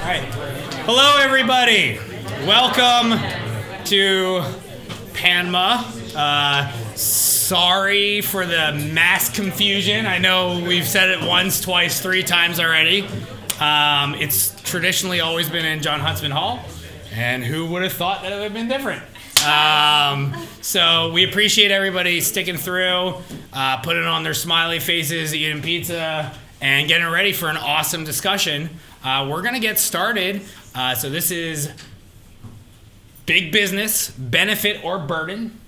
right. Hello, everybody. Welcome to PANMA. Sorry for the mass confusion. I know we've said it once, twice, 3 times already. It's traditionally always been in John Huntsman Hall, and who would have thought that it would have been different? So we appreciate everybody sticking through, putting on their smiley faces, eating pizza, and getting ready for an awesome discussion. We're going to get started. So this is big business, benefit or burden.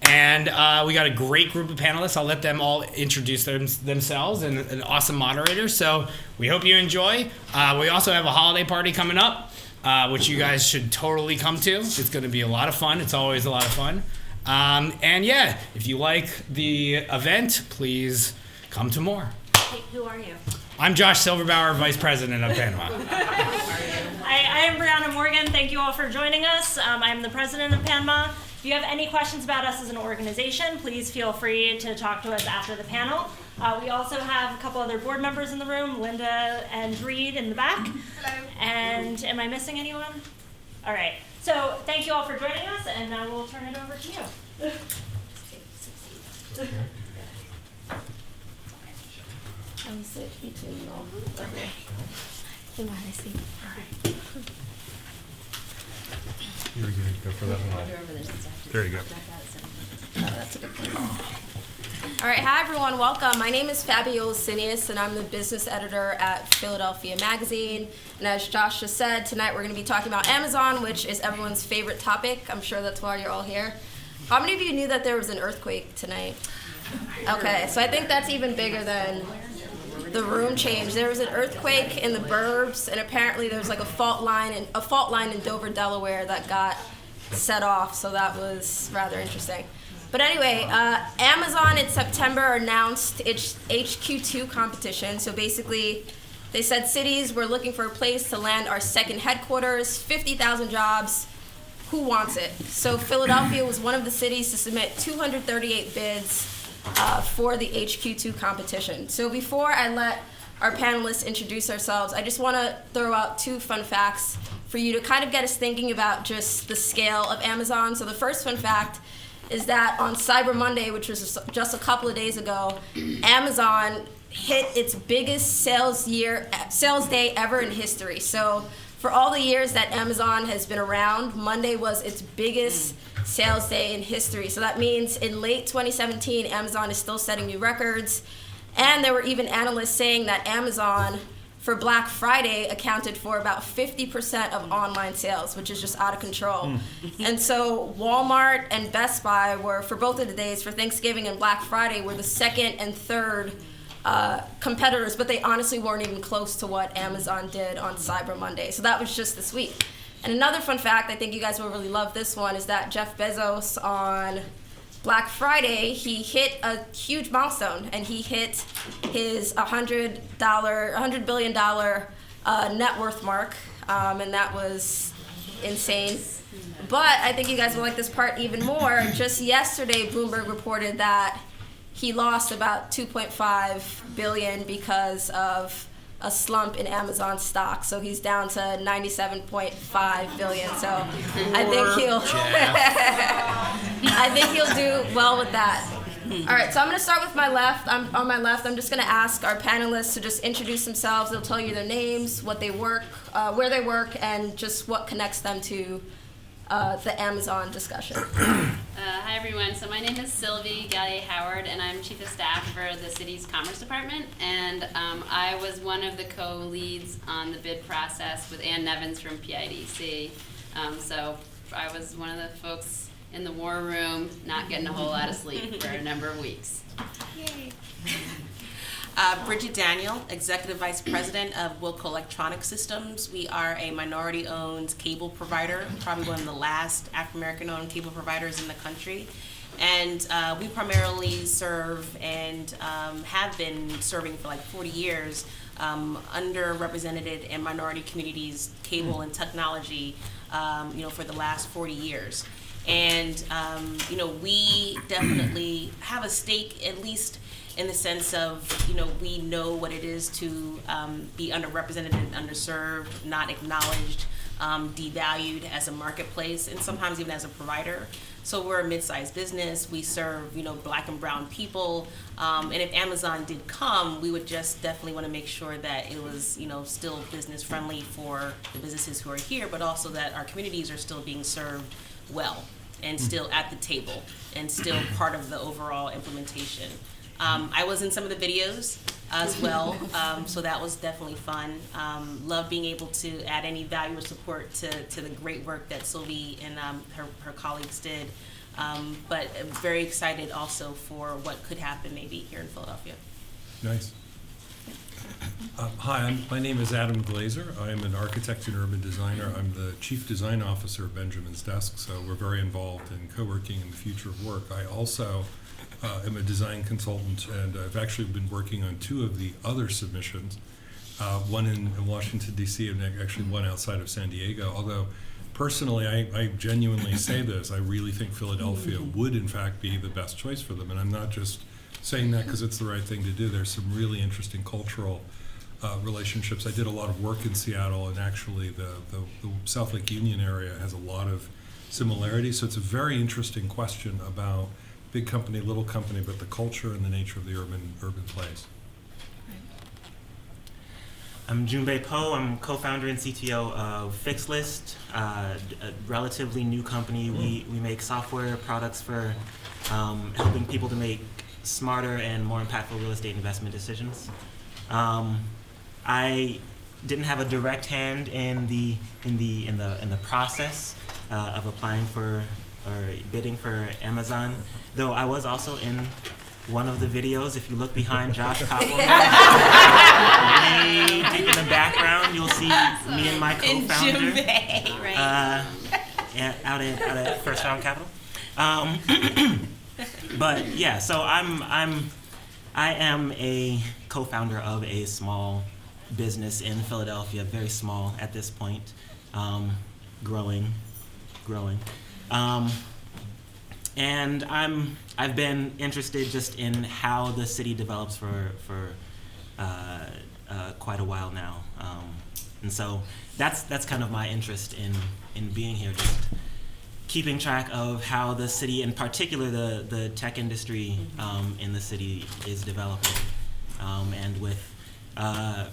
And we got a great group of panelists. I'll let them all introduce themselves and an awesome moderator. So we hope you enjoy. We also have a holiday party coming up, which you guys should totally come to. It's going to be a lot of fun. It's always a lot of fun. And yeah, if you like the event, please come to more. Hey, who are you? I'm Josh Silverbauer, Vice President of PANMA. I am Brianna Morgan. Thank you all for joining us. I am the President of PANMA. If you have any questions about us as an organization, please feel free to talk to us after the panel. We also have a couple other board members in the room, Linda and Reed in the back. Hello. And am I missing anyone? All right. So thank you all for joining us, and now we'll turn it over to you. I'm sit between you all. Okay. Come on, I see. All right. You were going to go for that one. There you go. That's a good point. All right, hi everyone, welcome. My name is Fabiola, Cineas, and I'm the business editor at Philadelphia Magazine. And as Josh just said, tonight we're going to be talking about Amazon, which is everyone's favorite topic. I'm sure that's why you're all here. How many of you knew that there was an earthquake tonight? Okay, so I think that's even bigger than the room change. There was an earthquake in the burbs, and apparently there was like a fault line in Dover, Delaware that got set off, so that was rather interesting. But anyway, Amazon in September announced its HQ2 competition. So basically, they said cities were looking for a place to land our second headquarters, 50,000 jobs. Who wants it? So Philadelphia was one of the cities to submit 238 bids for the HQ2 competition. So before I let our panelists introduce ourselves, I just want to throw out 2 fun facts for you to kind of get us thinking about just the scale of Amazon. So the first fun fact is that on Cyber Monday, which was just a couple of days ago, Amazon hit its biggest sales day ever in history. So for all the years that Amazon has been around, Monday was its biggest sales day in history. So that means in late 2017, Amazon is still setting new records. And there were even analysts saying that Amazon for Black Friday accounted for about 50% of online sales, which is just out of control. And so Walmart and Best Buy were, for both of the days, for Thanksgiving and Black Friday, were the second and third competitors, but they honestly weren't even close to what Amazon did on Cyber Monday. So that was just this week. And another fun fact, I think you guys will really love this one, is that Jeff Bezos on Black Friday, he hit a huge milestone, and he hit his $100 billion net worth mark, and that was insane. But I think you guys will like this part even more. Just yesterday, Bloomberg reported that he lost about $2.5 billion because of a slump in Amazon stock, so he's down to $97.5 billion. So I think he'll do well with that. All right, so I'm going to start with my left. On my left, I'm just going to ask our panelists to just introduce themselves. They'll tell you their names, what they work, where they work, and just what connects them to the Amazon discussion. Hi everyone, so my name is Sylvie Howard, and I'm Chief of Staff for the city's Commerce Department, and I was one of the co-leads on the bid process with Ann Nevins from PIDC. So I was one of the folks in the war room, not getting a whole lot of sleep for a number of weeks. Yay. Brigitte Daniel, Executive Vice President of Wilco Electronic Systems. We are a minority-owned cable provider, probably one of the last African-American-owned cable providers in the country. And we primarily serve and have been serving for like 40 years underrepresented and minority communities, cable and technology, for the last 40 years. And, we definitely have a stake, at least in the sense of, we know what it is to be underrepresented and underserved, not acknowledged, devalued as a marketplace, and sometimes even as a provider. So we're a mid-sized business. We serve, Black and brown people. And if Amazon did come, we would just definitely want to make sure that it was, still business friendly for the businesses who are here, but also that our communities are still being served well and still at the table and still part of the overall implementation. I was in some of the videos as well, so that was definitely fun. Love being able to add any value or support to the great work that Sylvie and her colleagues did. But I'm very excited also for what could happen maybe here in Philadelphia. Nice. Hi, my name is Adam Glaser. I am an architect and urban designer. I'm the chief design officer of Benjamin's Desk, so we're very involved in co-working and the future of work. I also am a design consultant, and I've actually been working on 2 of the other submissions, one in Washington, D.C., and actually one outside of San Diego. Although, personally, I genuinely say this, I really think Philadelphia would, in fact, be the best choice for them. And I'm not just saying that because it's the right thing to do. There's some really interesting cultural relationships. I did a lot of work in Seattle, and actually the South Lake Union area has a lot of similarities. So it's a very interesting question about big company, little company, but the culture and the nature of the urban place. I'm Mjumbe Po. I'm co-founder and CTO of FixList, a relatively new company. We make software products for helping people to make smarter and more impactful real estate investment decisions. I didn't have a direct hand in the process of applying for or bidding for Amazon, though I was also in one of the videos. If you look behind Josh Koppelman, way deep in the background, you'll see me and my co-founder out at First Round Capital. But yeah, so I am a co-founder of a small business in Philadelphia, very small at this point, growing. And I've been interested just in how the city develops for quite a while now, and so that's kind of my interest in being here, just keeping track of how the city, in particular the tech industry in the city, is developing, and with an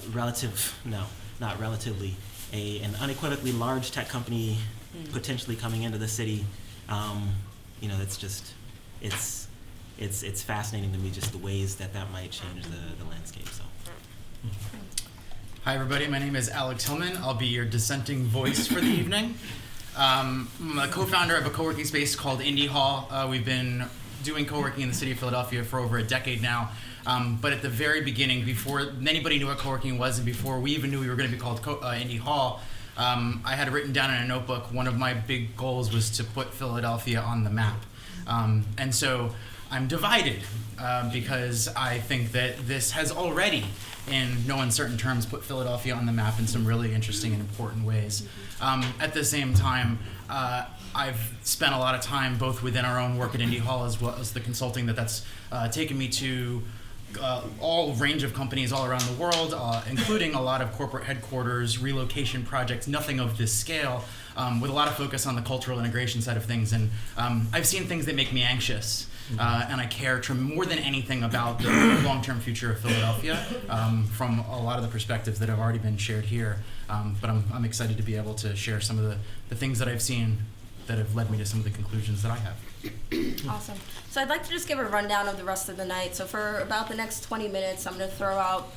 unequivocally large tech company potentially coming into the city. It's fascinating to me, just the ways that might change the landscape. So. Hi everybody, my name is Alec Tillman. I'll be your dissenting voice for the evening. I'm a co-founder of a co-working space called Indy Hall. We've been doing co-working in the city of Philadelphia for over a decade now. But at the very beginning, before anybody knew what co-working was and before we even knew we were going to be called Indy Hall, I had written down in a notebook, one of my big goals was to put Philadelphia on the map. And so I'm divided because I think that this has already, in no uncertain terms, put Philadelphia on the map in some really interesting and important ways. At the same time, I've spent a lot of time both within our own work at Indy Hall as well as the consulting that's taken me to all range of companies all around the world, including a lot of corporate headquarters, relocation projects, nothing of this scale, with a lot of focus on the cultural integration side of things. And I've seen things that make me anxious, and I care more than anything about the long-term future of Philadelphia from a lot of the perspectives that have already been shared here. But I'm excited to be able to share some of the things that I've seen that have led me to some of the conclusions that I have. Awesome. So I'd like to just give a rundown of the rest of the night. So for about the next 20 minutes, I'm going to throw out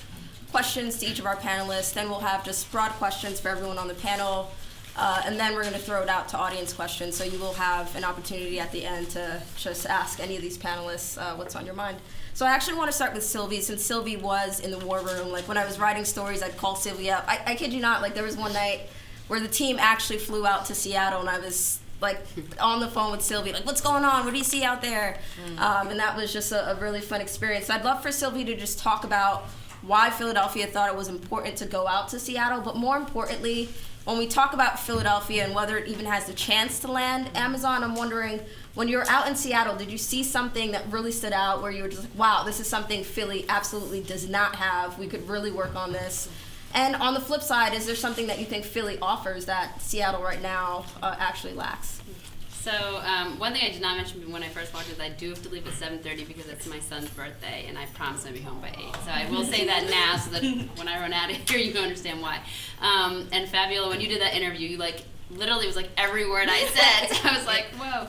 questions to each of our panelists. Then we'll have just broad questions for everyone on the panel. And then we're going to throw it out to audience questions. So you will have an opportunity at the end to just ask any of these panelists what's on your mind. So I actually want to start with Sylvie, since Sylvie was in the war room. Like when I was writing stories, I'd call Sylvie up. I kid you not, like there was one night where the team actually flew out to Seattle, and I was like on the phone with Sylvie, like, what's going on? What do you see out there? And that was just a really fun experience. So I'd love for Sylvie to just talk about why Philadelphia thought it was important to go out to Seattle, but more importantly, when we talk about Philadelphia and whether it even has the chance to land Amazon, I'm wondering, when you were out in Seattle, did you see something that really stood out where you were just like, wow, this is something Philly absolutely does not have. We could really work on this. And on the flip side, is there something that you think Philly offers that Seattle right now actually lacks? So one thing I did not mention when I first walked is I do have to leave at 7:30 because it's my son's birthday, and I promised I'd be home by 8. So I will say that now so that when I run out of here, you can understand why. And Fabiola, when you did that interview, you literally was like every word I said. So I was like, whoa.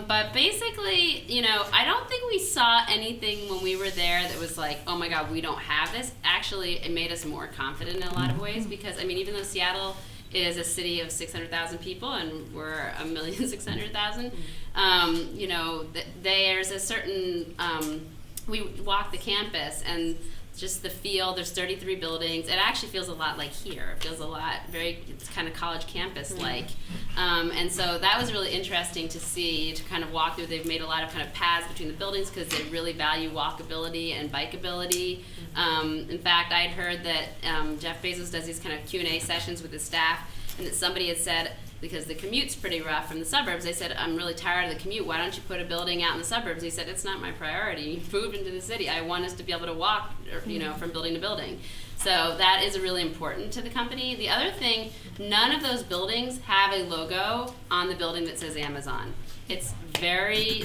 But basically, I don't think we saw anything when we were there that was like, oh my God, we don't have this. Actually, it made us more confident in a lot of ways because, even though Seattle is a city of 600,000 people and we're 1,600,000, there's a certain, we walk the campus and just the feel, there's 33 buildings. It actually feels a lot like here. It feels it's kind of college campus-like. And so that was really interesting to see, to kind of walk through. They've made a lot of kind of paths between the buildings because they really value walkability and bikeability. In fact, I'd heard that Jeff Bezos does these kind of Q&A sessions with his staff, and that somebody had said, because the commute's pretty rough from the suburbs, they said, I'm really tired of the commute. Why don't you put a building out in the suburbs? He said, it's not my priority. You moved into the city. I want us to be able to walk, from building to building. So that is really important to the company. The other thing, none of those buildings have a logo on the building that says Amazon. It's very,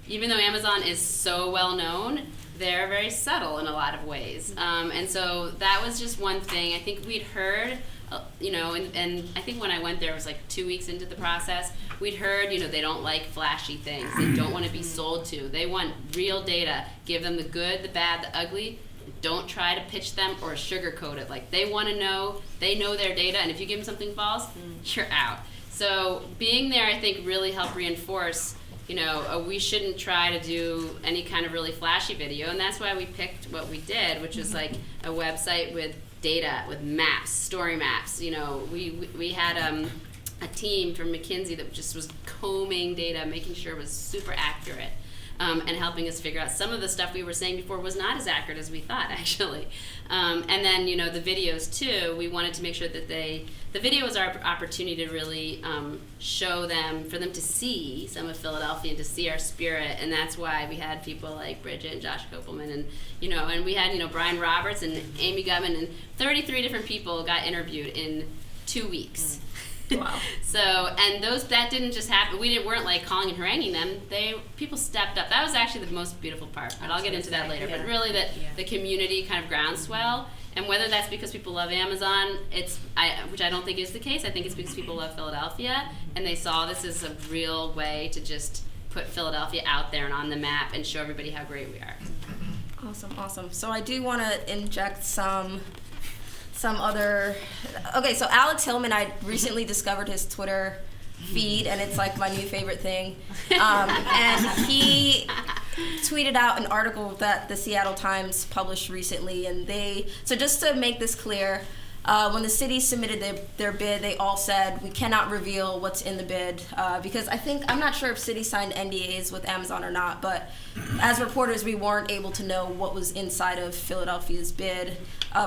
even though Amazon is so well known, they're very subtle in a lot of ways. And so that was just one thing. I think we'd heard, and I think when I went there, it was 2 weeks into the process, we'd heard, they don't like flashy things. They don't want to be sold to. They want real data. Give them the good, the bad, the ugly. Don't try to pitch them or sugarcoat it. They want to know, they know their data, and if you give them something false, you're out. So being there, I think, really helped reinforce, we shouldn't try to do any kind of really flashy video, and that's why we picked what we did, which was a website with data, with maps, story maps. We had a team from McKinsey that just was combing data, making sure it was super accurate, and helping us figure out some of the stuff we were saying before was not as accurate as we thought, actually. And then, the videos too, we wanted to make sure that the video was our opportunity to really show them, for them to see some of Philadelphia and to see our spirit, and that's why we had people like Brigitte and Josh Kopelman, and and we had Brian Roberts and Amy Gutman, and 33 different people got interviewed in 2 weeks. Wow. So, and that didn't just happen. We weren't calling and haranguing them. People stepped up. That was actually the most beautiful part, but I'll get into that later. But really, the community kind of groundswell, and whether that's because people love Amazon, which I don't think is the case. I think it's because people love Philadelphia, and they saw this as a real way to just put Philadelphia out there and on the map and show everybody how great we are. Awesome. So I do want to inject some other. Okay, so Alec Tillman, I recently discovered his Twitter feed, and it's my new favorite thing. And he tweeted out an article that the Seattle Times published recently, and so just to make this clear, when the city submitted their bid, they all said, we cannot reveal what's in the bid, because I'm not sure if cities signed NDAs with Amazon or not, but as reporters, we weren't able to know what was inside of Philadelphia's bid.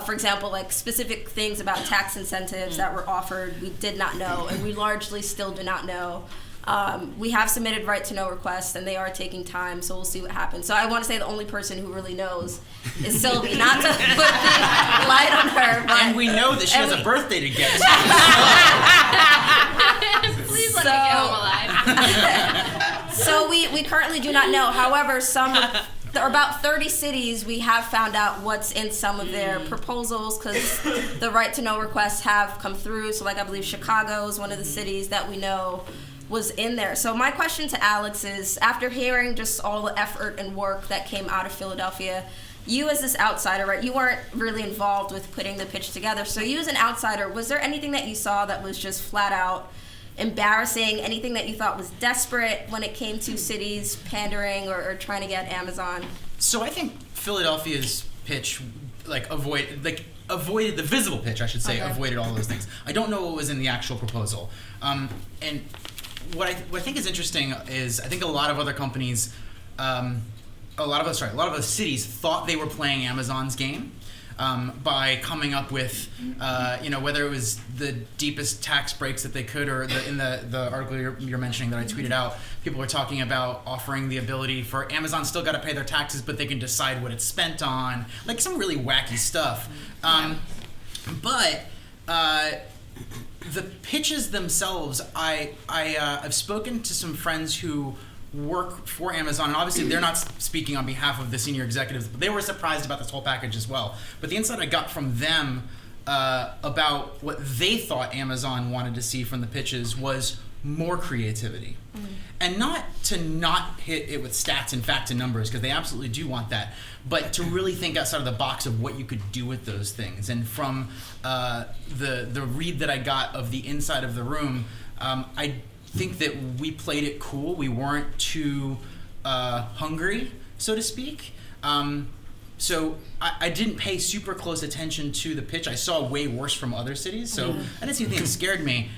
For example, specific things about tax incentives that were offered, we did not know, and we largely still do not know. We have submitted right to know requests, and they are taking time, so we'll see what happens. So I want to say the only person who really knows is Sylvie, not to put the light on her. But, and we know that she has a birthday to get to. Please let me get home alive. So we currently do not know. However, there are about 30 cities we have found out what's in some of their proposals, because the right to know requests have come through. So I believe Chicago is one of the cities that we know was in there. So my question to Alex is, after hearing just all the effort and work that came out of Philadelphia, you as this outsider, right, you weren't really involved with putting the pitch together. So you as an outsider, was there anything that you saw that was just flat out embarrassing, anything that you thought was desperate when it came to cities pandering or trying to get Amazon? So I think Philadelphia's pitch avoided the visible pitch, I should say, avoided all those things. I don't know what was in the actual proposal. And what I think is interesting is I think a lot of other companies, a lot of us cities thought they were playing Amazon's game. by coming up with, whether it was the deepest tax breaks that they could, or in the article you're mentioning that I tweeted out, people were talking about offering the ability for Amazon still got to pay their taxes, but they can decide what it's spent on, like some really wacky stuff. But the pitches themselves, I've spoken to some friends who work for Amazon, and obviously they're not speaking on behalf of the senior executives, but they were surprised about this whole package as well. But the insight I got from them about what they thought Amazon wanted to see from the pitches was more creativity. And not to not hit it with stats and facts and numbers, because they absolutely do want that, but to really think outside of the box of what you could do with those things. And from the read that I got of the inside of the room, I think that we played it cool. We weren't too hungry, so to speak. So I didn't pay super close attention to the pitch. I saw way worse from other cities, so I didn't see anything that scared me.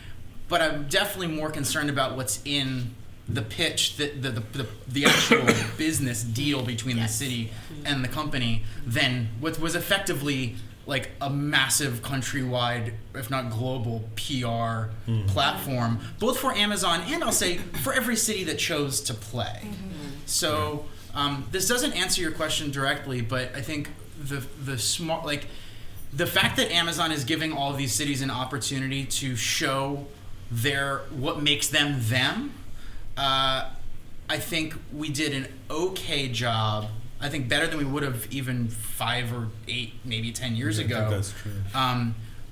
But I'm definitely more concerned about what's in the pitch, the actual business deal between the city and the company, than what was effectively like a massive countrywide, if not global, PR platform, both for Amazon and I'll say for every city that chose to play. So this doesn't answer your question directly, but I think the smart, like the fact that Amazon is giving all of these cities an opportunity to show what makes them them, I think we did an okay job. I think better than we would have even 5 or 8, maybe 10 years ago. I think that's true.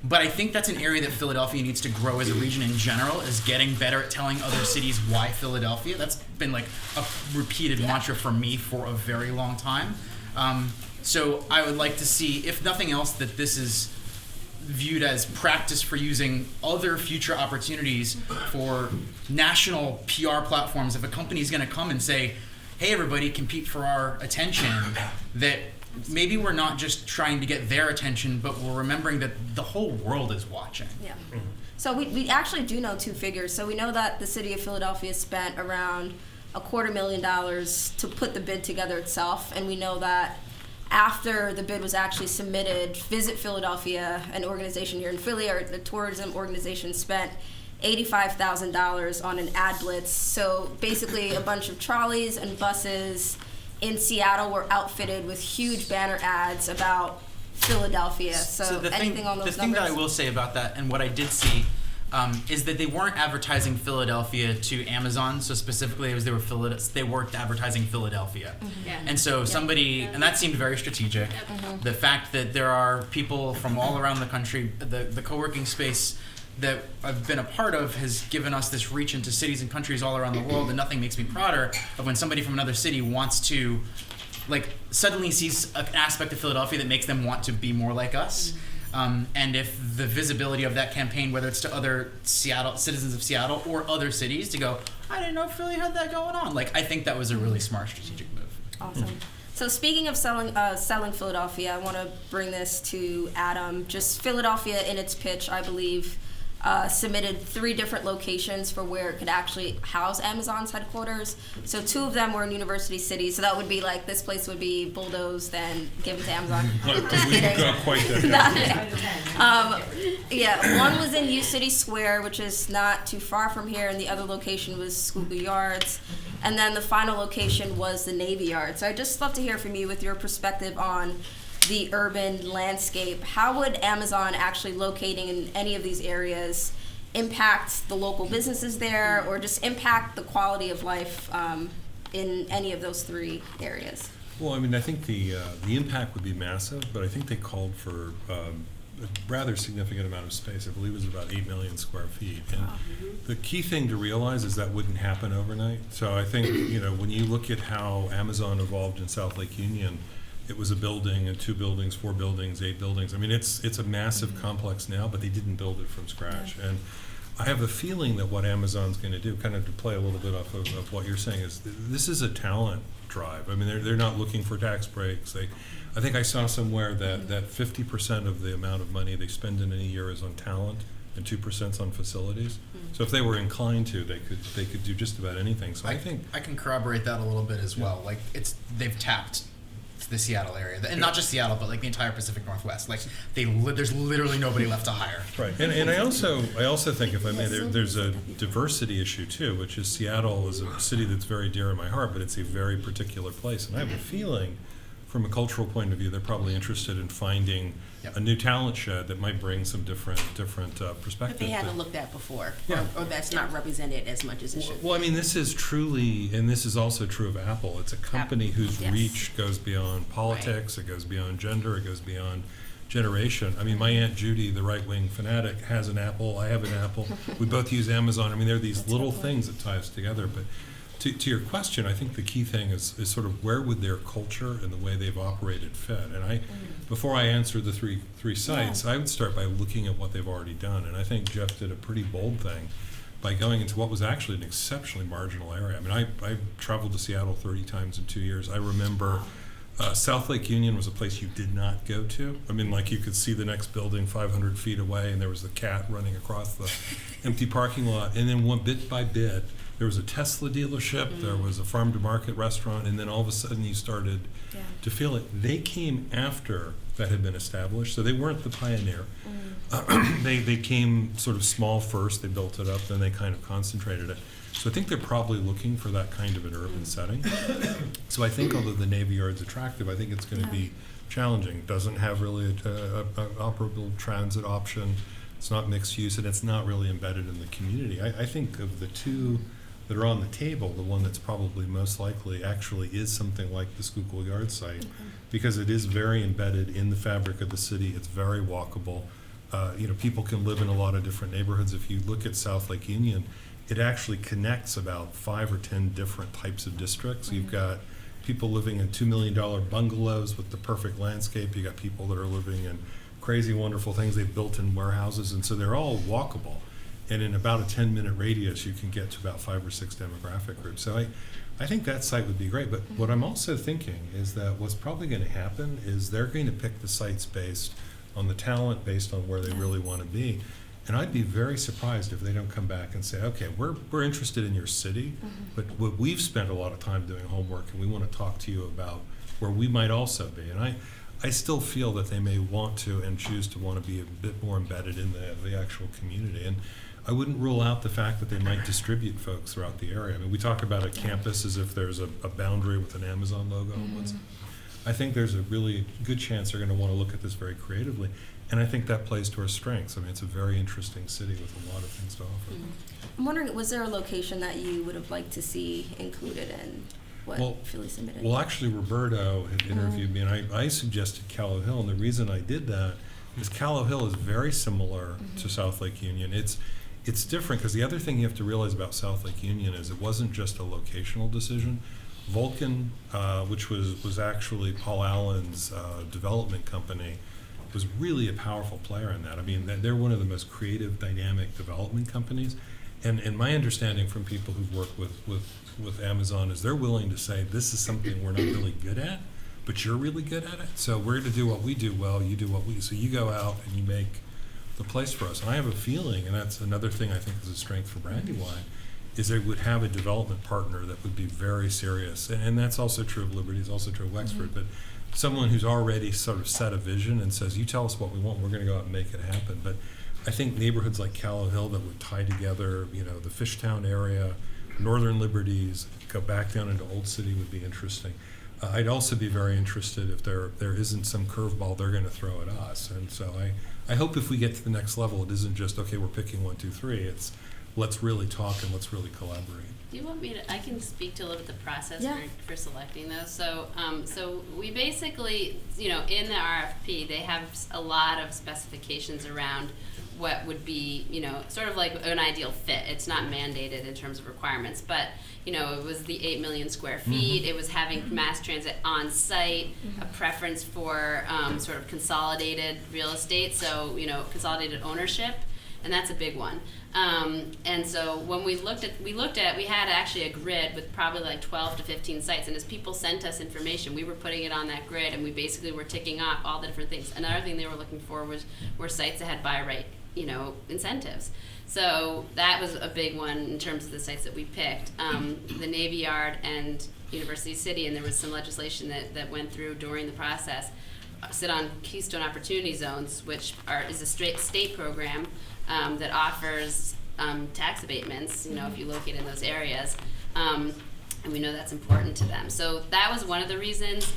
But I think that's an area that Philadelphia needs to grow as a region in general, is getting better at telling other cities why Philadelphia. That's been like a repeated mantra for me for a very long time. So I would like to see, if nothing else, that this is viewed as practice for using other future opportunities for national PR platforms. If a company is going to come and say, hey, everybody, compete for our attention, that maybe we're not just trying to get their attention, but we're remembering that the whole world is watching. Yeah. So we actually do know 2 figures. So we know that the city of Philadelphia spent around $250,000 to put the bid together itself, and we know that after the bid was actually submitted, Visit Philadelphia, an organization here in Philly, or the tourism organization, spent $85,000 on an ad blitz. So basically a bunch of trolleys and buses in Seattle were outfitted with huge banner ads about Philadelphia. So anything on those numbers? The thing that I will say about that, and what I did see, is that they weren't advertising Philadelphia to Amazon. So specifically, they weren't advertising Philadelphia. And so and that seemed very strategic. The fact that there are people from all around the country, the co-working space that I've been a part of has given us this reach into cities and countries all around the world, and nothing makes me prouder of when somebody from another city wants to, like, suddenly sees an aspect of Philadelphia that makes them want to be more like us. And if the visibility of that campaign, whether it's to other citizens of Seattle or other cities, to go, I didn't know Philly had that going on. Like, I think that was a really smart strategic move. Awesome. So speaking of selling Philadelphia, I want to bring this to Adam. Just Philadelphia in its pitch, I believe, submitted 3 different locations for where it could actually house Amazon's headquarters. So 2 of them were in university cities. So that would be like, this place would be bulldozed and given to Amazon. We got quite that. One was in U City Square, which is not too far from here, and the other location was Schuylkill Yards. And then the final location was the Navy Yard. So I'd just love to hear from you with your perspective on the urban landscape. How would Amazon actually locating in any of these areas impact the local businesses there, or just impact the quality of life in any of those 3 areas? Well, I mean, I think the impact would be massive, but I think they called for a rather significant amount of space. I believe it was about 8 million square feet. And the key thing to realize is that wouldn't happen overnight. So I think, when you look at how Amazon evolved in South Lake Union, it was a building and 2 buildings, 4 buildings, 8 buildings. I mean, it's a massive complex now, but they didn't build it from scratch. And I have a feeling that what Amazon's going to do, kind of to play a little bit off of what you're saying, is this is a talent drive. I mean, they're not looking for tax breaks. I think I saw somewhere that 50% of the amount of money they spend in a year is on talent, and 2% on facilities. So if they were inclined to, they could do just about anything. So I think I can corroborate that a little bit as well. Like, they've tapped the Seattle area, and not just Seattle, but like the entire Pacific Northwest. Like there's literally nobody left to hire. Right, and I also think, if I may, there's a diversity issue too, which is Seattle is a city that's very dear in my heart, but it's a very particular place, and I have a feeling, from a cultural point of view, they're probably interested in finding a new talent shed that might bring some different perspectives. But they haven't looked at before, Yeah. or that's not represented as much as it should. Well, I mean, this is truly, and this is also true of Apple. It's a company whose Yes. reach goes beyond politics, it goes beyond gender, it goes beyond generation. I mean, my Aunt Judy, the right-wing fanatic, has an Apple, I have an Apple. We both use Amazon. I mean, there are these little things that tie us together. But to your question, I think the key thing is sort of where would their culture and the way they've operated fit? And before I answer the three sites, I would start by looking at what they've already done. And I think Jeff did a pretty bold thing by going into what was actually an exceptionally marginal area. I mean, I traveled to Seattle 30 times in 2 years. I remember South Lake Union was a place you did not go to. I mean, like, you could see the next building 500 feet away, and there was a cat running across the empty parking lot. And then bit by bit, there was a Tesla dealership, there was a farm-to-market restaurant, and then all of a sudden you started to feel it. They came after that had been established, so they weren't the pioneer. They came sort of small first, they built it up, then they kind of concentrated it. So I think they're probably looking for that kind of an urban setting. So I think although the Navy Yard's attractive, I think it's going to be challenging. It doesn't have really an operable transit option. It's not mixed use, and it's not really embedded in the community. I think of the two that are on the table, the one that's probably most likely actually is something like the Schuylkill Yard site, because it is very embedded in the fabric of the city. It's very walkable. People can live in a lot of different neighborhoods. If you look at South Lake Union, it actually connects about 5 or 10 different types of districts. You've got people living in $2 million bungalows with the perfect landscape. You got people that are living in crazy, wonderful things they've built in warehouses, and so they're all walkable. And in about a 10-minute radius, you can get to about 5 or 6 demographic groups. So I think that site would be great. But what I'm also thinking is that what's probably going to happen is they're going to pick the sites based on the talent, based on where they really want to be. And I'd be very surprised if they don't come back and say, okay, we're interested in your city, but we've spent a lot of time doing homework, and we want to talk to you about where we might also be. And I still feel that they may want to and choose to want to be a bit more embedded in the actual community. And I wouldn't rule out the fact that they might distribute folks throughout the area. I mean, we talk about a campus as if there's a boundary with an Amazon logo. I think there's a really good chance they're going to want to look at this very creatively. And I think that plays to our strengths. I mean, it's a very interesting city with a lot of things to offer. I'm wondering, was there a location that you would have liked to see included in what Philly submitted? Well, actually, Roberto had interviewed me, and I suggested Callow Hill. And the reason I did that is Callow Hill is very similar to South Lake Union. It's different because the other thing you have to realize about South Lake Union is it wasn't just a locational decision. Vulcan, which was actually Paul Allen's development company, was really a powerful player in that. I mean, they're one of the most creative, dynamic development companies. And my understanding from people who've worked with Amazon is they're willing to say, this is something we're not really good at, but you're really good at it. So we're going to do what we do well, you do what we do. So you go out and you make the place for us. And I have a feeling, and that's another thing I think is a strength for Brandywine, is they would have a development partner that would be very serious. And that's also true of Liberty, it's also true of Wexford, but someone who's already sort of set a vision and says, you tell us what we want, we're going to go out and make it happen. But I think neighborhoods like Callow Hill that would tie together, the Fishtown area, Northern Liberties, go back down into Old City would be interesting. I'd also be very interested if there isn't some curveball they're going to throw at us. And so I hope if we get to the next level, it isn't just, okay, we're picking 1, 2, 3. It's let's really talk and let's really collaborate. Do you want me to? I can speak to a little bit the process for selecting those. So, so we basically, in the RFP, they have a lot of specifications around what would be, sort of like an ideal fit. It's not mandated in terms of requirements, but it was the 8 million square feet. It was having mass transit on site, a preference for sort of consolidated real estate, so consolidated ownership, and that's a big one. And so when we had actually a grid with probably like 12 to 15 sites, and as people sent us information, we were putting it on that grid, and we basically were ticking off all the different things. Another thing they were looking for were sites that had buy right, incentives. So that was a big one in terms of the sites that we picked. The Navy Yard and University City, and there was some legislation that went through during the process, sit on Keystone Opportunity Zones, which is a state program that offers tax abatements, if you locate in those areas. And we know that's important to them. So that was one of the reasons.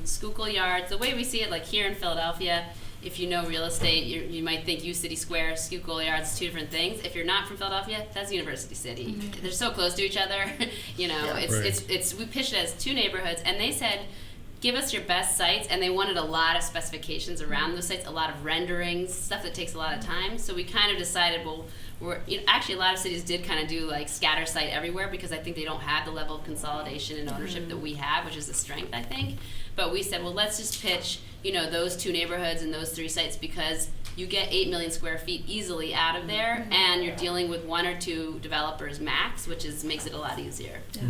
Schuylkill Yards, the way we see it, like here in Philadelphia, if you know real estate, you might think U City Square, Schuylkill Yards, two different things. If you're not from Philadelphia, that's University City. Mm-hmm. They're so close to each other. It's we pitched it as two neighborhoods, and they said, give us your best sites, and they wanted a lot of specifications around those sites, a lot of renderings, stuff that takes a lot of time. So we kind of decided, well, actually a lot of cities did kind of do like scatter site everywhere, because I think they don't have the level of consolidation and ownership that we have, which is a strength, I think. But we said, well, let's just pitch, those two neighborhoods and those three sites, because you get 8 million square feet easily out of there, and you're dealing with one or two developers max, which makes it a lot easier. Yeah.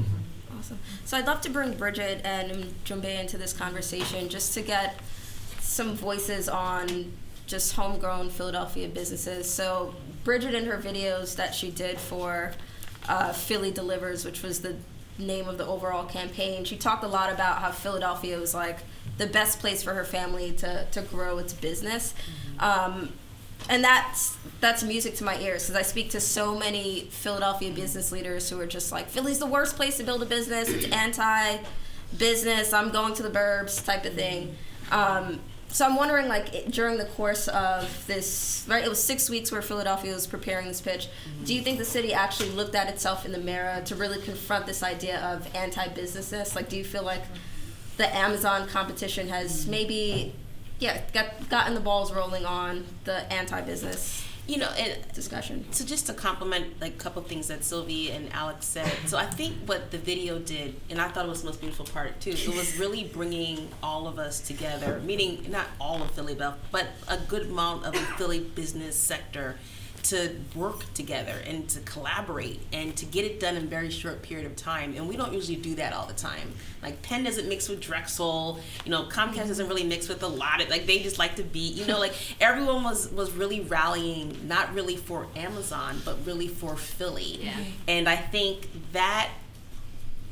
Awesome. So I'd love to bring Brigitte and Mjumbe into this conversation just to get some voices on just homegrown Philadelphia businesses. So Brigitte, in her videos that she did for Philly Delivers, which was the name of the overall campaign, she talked a lot about how Philadelphia was like the best place for her family to grow its business. And that's music to my ears, because I speak to so many Philadelphia business leaders who are just like, Philly's the worst place to build a business. It's anti-business. I'm going to the burbs type of thing. So I'm wondering, like, during the course of this, right, it was 6 weeks where Philadelphia was preparing this pitch. Do you think the city actually looked at itself in the mirror to really confront this idea of anti-businessness? Like, do you feel like the Amazon competition has maybe... gotten the balls rolling on the anti-business discussion? So just to compliment like a couple of things that Sylvie and Alex said. So I think what the video did, and I thought it was the most beautiful part too, it was really bringing all of us together, meaning not all of Philly, but a good amount of the Philly business sector to work together and to collaborate and to get it done in a very short period of time. And we don't usually do that all the time. Like Penn doesn't mix with Drexel, Comcast doesn't really mix with a lot of, they just like to be, like everyone was really rallying, not really for Amazon, but really for Philly. Yeah. And I think that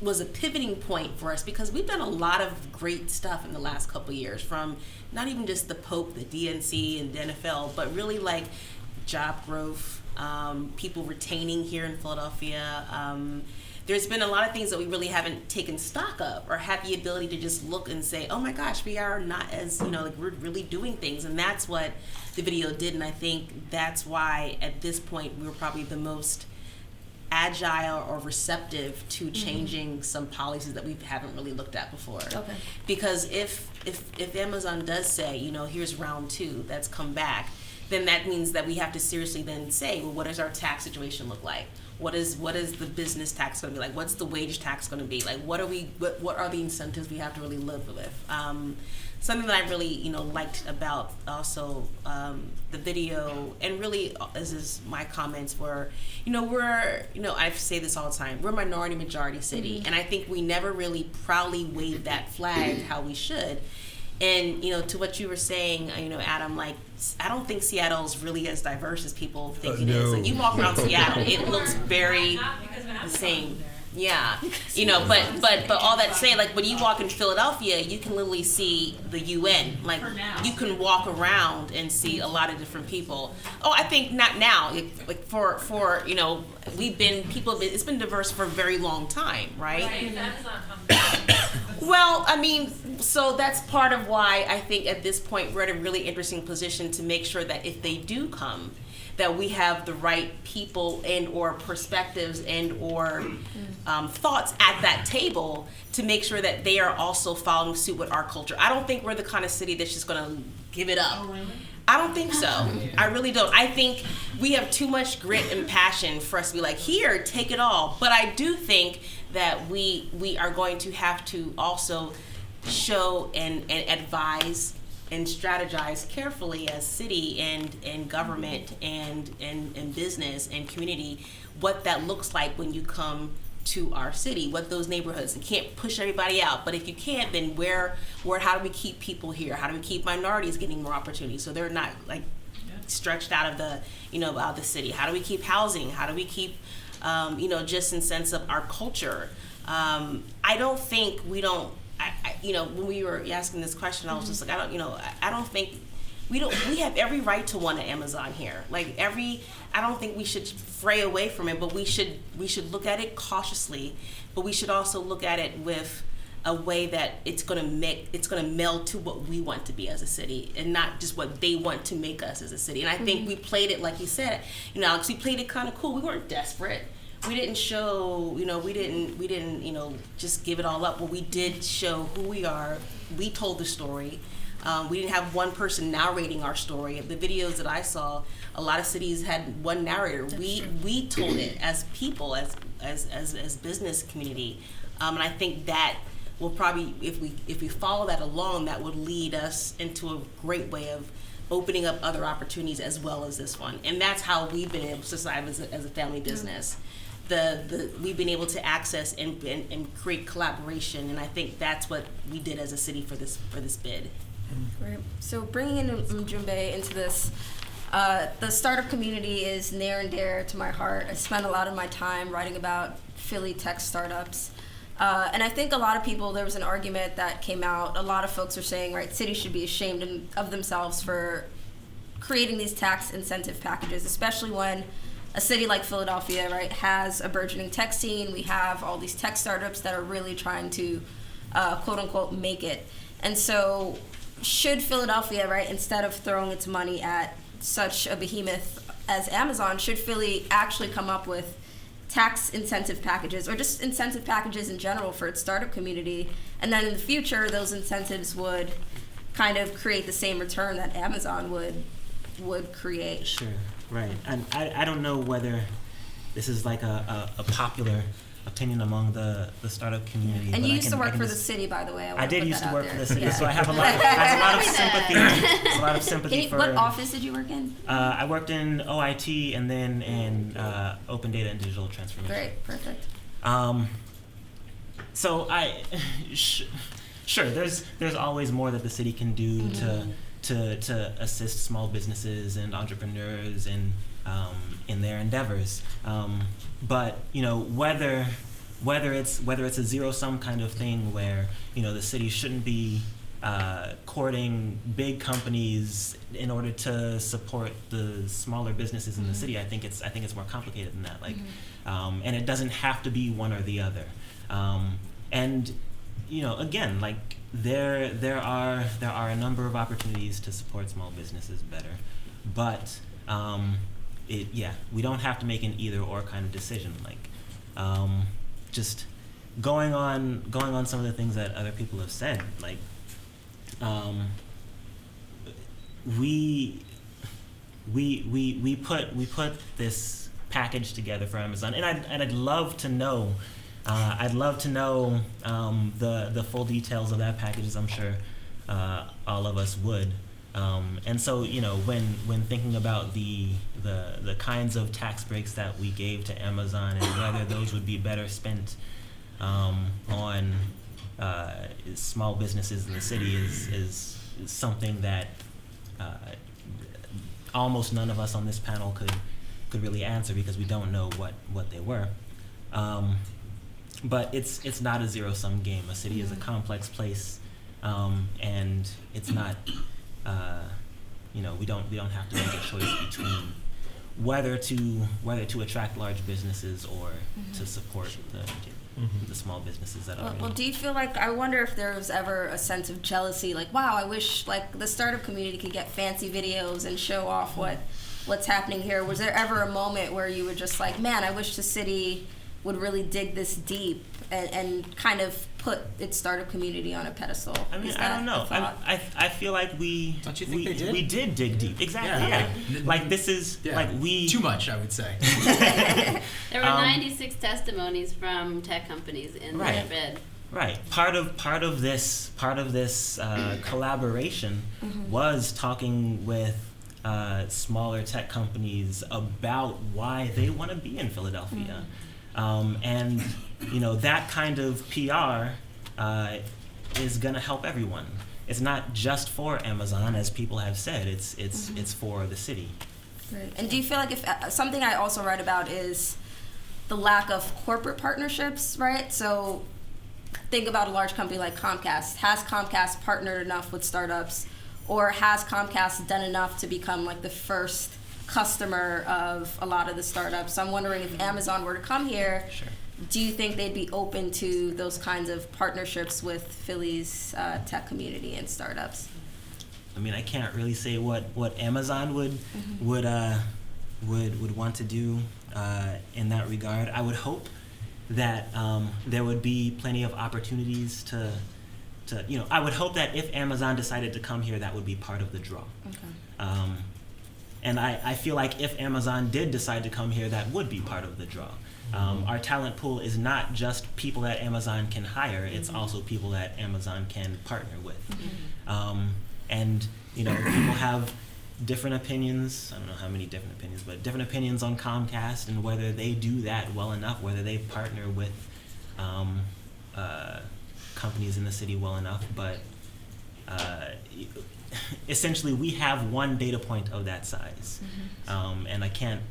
was a pivoting point for us, because we've done a lot of great stuff in the last couple of years, from not even just the Pope, the DNC and the NFL, but really like job growth, people retaining here in Philadelphia. There's been a lot of things that we really haven't taken stock of, or had the ability to just look and say, oh my gosh, we are not as, we're really doing things. And that's what the video did. And I think that's why at this point we were probably the most agile or receptive to changing some policies that we haven't really looked at before. Okay. Because if Amazon does say, here's round 2 that's come back, then that means that we have to seriously then say, well, what does our tax situation look like? What is the business tax going to be like? What's the wage tax going to be like? What are the incentives we have to really live with? Something that I really liked about also the video, and really this is my comments were, we're I say this all the time, we're a minority majority city, and I think we never really proudly wave that flag how we should. And to what you were saying, Adam, like I don't think Seattle's really as diverse as people think it is. Like you walk around Seattle, it looks very the same. Yeah, but all that to say, like when you walk in Philadelphia, you can literally see the UN. Like you can walk around and see a lot of different people. Oh, I think not now. Like for we've been it's been diverse for a very long time, right? Well, I mean, so that's part of why I think at this point we're at a really interesting position to make sure that if they do come, that we have the right people and or perspectives and or thoughts at that table to make sure that they are also following suit with our culture. I don't think we're the kind of city that's just going to give it up. I don't think so. I really don't. I think we have too much grit and passion for us to be like, here, take it all. But I do think that we are going to have to also show and advise and strategize carefully as city and government and business and community what that looks like when you come to our city, what those neighborhoods. You can't push everybody out, but if you can't, then how do we keep people here? How do we keep minorities getting more opportunities so they're not like stretched out of the out of the city? How do we keep housing? How do we keep just in sense of our culture? I don't think we don't. When we were asking this question, I was just like, I don't think we have every right to want an Amazon here. I don't think we should fray away from it, but we should look at it cautiously, but we should also look at it with a way that it's gonna meld to what we want to be as a city, and not just what they want to make us as a city. And I think we played it, like you said, Alex, we played it kind of cool. We weren't desperate. We didn't show, we didn't, just give it all up. But we did show who we are. We told the story. We didn't have one person narrating our story. The videos that I saw, a lot of cities had one narrator. We told it as people, as business community, and I think that will probably, if we follow that along, that would lead us into a great way of opening up other opportunities as well as this one. And that's how we've been able to survive as a family business. We've been able to access and create collaboration, and I think that's what we did as a city for this bid. Right. So bringing in Mjumbe into this, the startup community is near and dear to my heart. I spent a lot of my time writing about Philly tech startups. And I think a lot of people, there was an argument that came out, a lot of folks are saying, right, cities should be ashamed of themselves for creating these tax incentive packages, especially when a city like Philadelphia, right, has a burgeoning tech scene. We have all these tech startups that are really trying to, quote unquote, make it. And so should Philadelphia, right, instead of throwing its money at such a behemoth as Amazon, should Philly actually come up with tax incentive packages, or just incentive packages in general for its startup community, and then in the future those incentives would kind of create the same return that Amazon would create? Sure, right. And I don't know whether this is like a popular opinion among the startup community. And you used to work for the city, by the way. I did used to work for the city, Yeah. so I have a lot of sympathy. For what office did you work in? I worked in OIT and then in open data and digital transformation. Great, perfect. So sure, there's always more that the city can do to assist small businesses and entrepreneurs in their endeavors. But whether it's a zero-sum kind of thing where the city shouldn't be courting big companies in order to support the smaller businesses in the city, I think it's more complicated than that. And it doesn't have to be one or the other. And again, like there are a number of opportunities to support small businesses better, but we don't have to make an either or kind of decision. Just going on some of the things that other people have said. We put this package together for Amazon, and I'd love to know. The full details of that package, as I'm sure all of us would. And so, when thinking about the kinds of tax breaks that we gave to Amazon and whether those would be better spent on small businesses in the city is something that almost none of us on this panel could really answer, because we don't know what they were. But it's not a zero-sum game. A city is a complex place, and it's not. We don't have to make a choice between whether to attract large businesses or to support the small businesses that are. Well, do you feel like, I wonder if there was ever a sense of jealousy, like, wow, I wish the startup community could get fancy videos and show off what's happening here. Was there ever a moment where you were just like, man, I wish the city would really dig this deep and kind of put its startup community on a pedestal? I mean, I don't know. I feel like Don't you think they did? We did dig deep. Exactly. Yeah. This is too much, I would say. There were 96 testimonies from tech companies in their bid. Right. Part of this collaboration was talking with smaller tech companies about why they want to be in Philadelphia. And that kind of PR is going to help everyone. It's not just for Amazon, as people have said. It's for the city. Right. And do you feel like, if something I also write about is the lack of corporate partnerships, right? So think about a large company like Comcast. Has Comcast partnered enough with startups, or has Comcast done enough to become like the first customer of a lot of the startups? I'm wondering if Amazon were to come here, Sure. do you think they'd be open to those kinds of partnerships with Philly's tech community and startups? I mean, I can't really say what Amazon would want to do in that regard. I would hope that there would be plenty of opportunities to I would hope that if Amazon decided to come here, that would be part of the draw. Okay. And I feel like if Amazon did decide to come here, that would be part of the draw. Our talent pool is not just people that Amazon can hire, it's also people that Amazon can partner with. And people have different opinions, I don't know how many different opinions, but different opinions on Comcast and whether they do that well enough, whether they partner with companies in the city well enough. But essentially we have one data point of that size. And I can't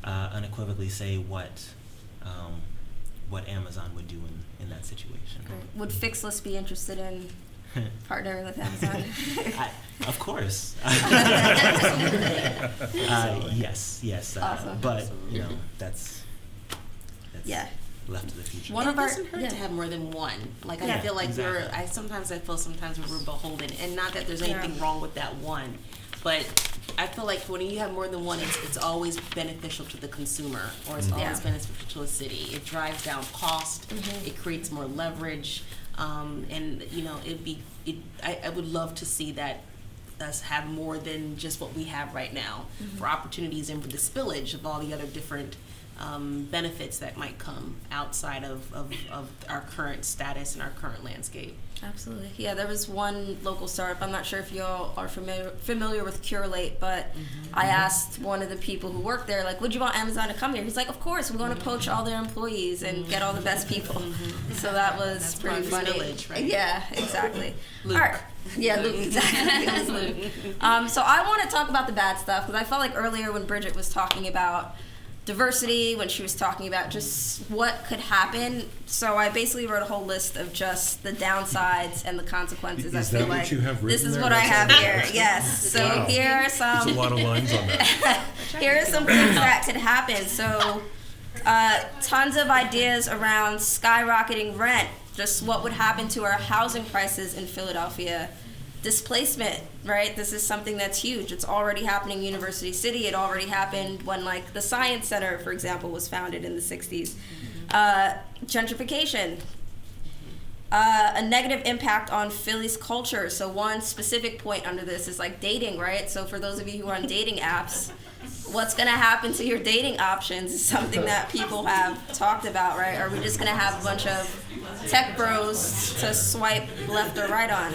unequivocally say what Amazon would do in that situation. Would FixList be interested in partnering with Amazon? Of course. Yes. Awesome. But that's Yeah. left to the future. One And of it our doesn't hurt to have more than one. Like Yeah, I feel like exactly. sometimes we're beholden, and not that there's anything wrong with that one, but I feel like when you have more than one, it's always beneficial to the consumer, or it's always beneficial to a city. It drives down cost. It creates more leverage, and I would love to see that us have more than just what we have right now for opportunities and for the spillage of all the other different benefits that might come outside of our current status and our current landscape. Absolutely. Yeah, there was one local startup. I'm not sure if y'all are familiar with Curelate, but I asked one of the people who worked there, like, would you want Amazon to come here? He's like, of course, we want to poach all their employees and get all the best people. So that was pretty funny. Village, right? Yeah, exactly. Luke. All right. Yeah, Luke, exactly. It was Luke. So I want to talk about the bad stuff, because I felt like earlier when Brigitte was talking about diversity, when she was talking about just what could happen. So I basically wrote a whole list of just the downsides and the consequences. Is I feel that what like you have written this is there? what I That's have all- here. Yes. So Wow. here are There's some. a lot of lines on that. Here are some things that could happen. So tons of ideas around skyrocketing rent. Just what would happen to our housing prices in Philadelphia. Displacement, right? This is something that's huge. It's already happening in University City. It already happened when, like, the Science Center, for example, was founded in the 60s. Gentrification. A negative impact on Philly's culture. So one specific point under this is, like, dating, right? So for those of you who are on dating apps, what's going to happen to your dating options is something that people have talked about, right? Are we just going to have a bunch of tech bros to swipe left or right on?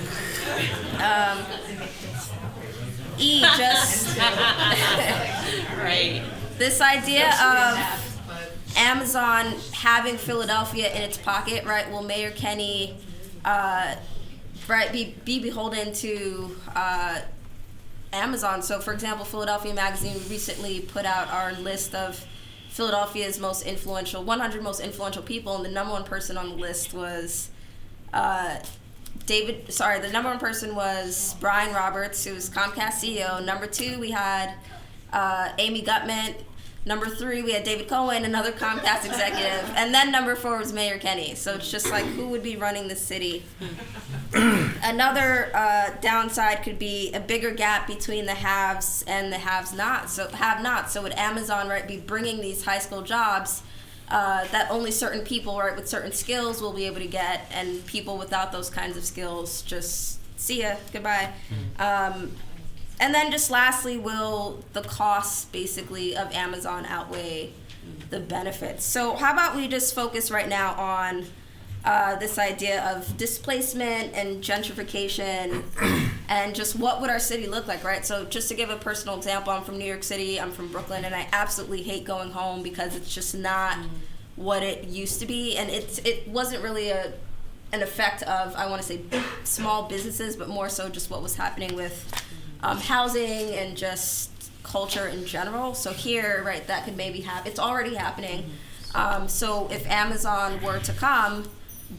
Just Right. this idea of Amazon having Philadelphia in its pocket, right? Will Mayor Kenny, be beholden to Amazon? So, for example, Philadelphia Magazine recently put out our list of Philadelphia's 100 most influential people, and the number one person on the list was the number one person was Brian Roberts, who was Comcast CEO. Number 2, we had Amy Gutman. Number 3, we had David Cohen, another Comcast executive. And then number 4 was Mayor Kenny. So it's just like, who would be running the city? Another downside could be a bigger gap between the haves and the have-nots. So would Amazon, right, be bringing these high school jobs that only certain people, right, with certain skills will be able to get, and people without those kinds of skills just see ya, goodbye. And then just lastly, will the costs basically of Amazon outweigh the benefits? So how about we just focus right now on this idea of displacement and gentrification and just what would our city look like, right? So just to give a personal example, I'm from New York City, I'm from Brooklyn, and I absolutely hate going home because it's just not what it used to be. And it wasn't really an effect of, I want to say, small businesses, but more so just what was happening with housing and just culture in general. So here, right, that could maybe happen. It's already happening. So if Amazon were to come,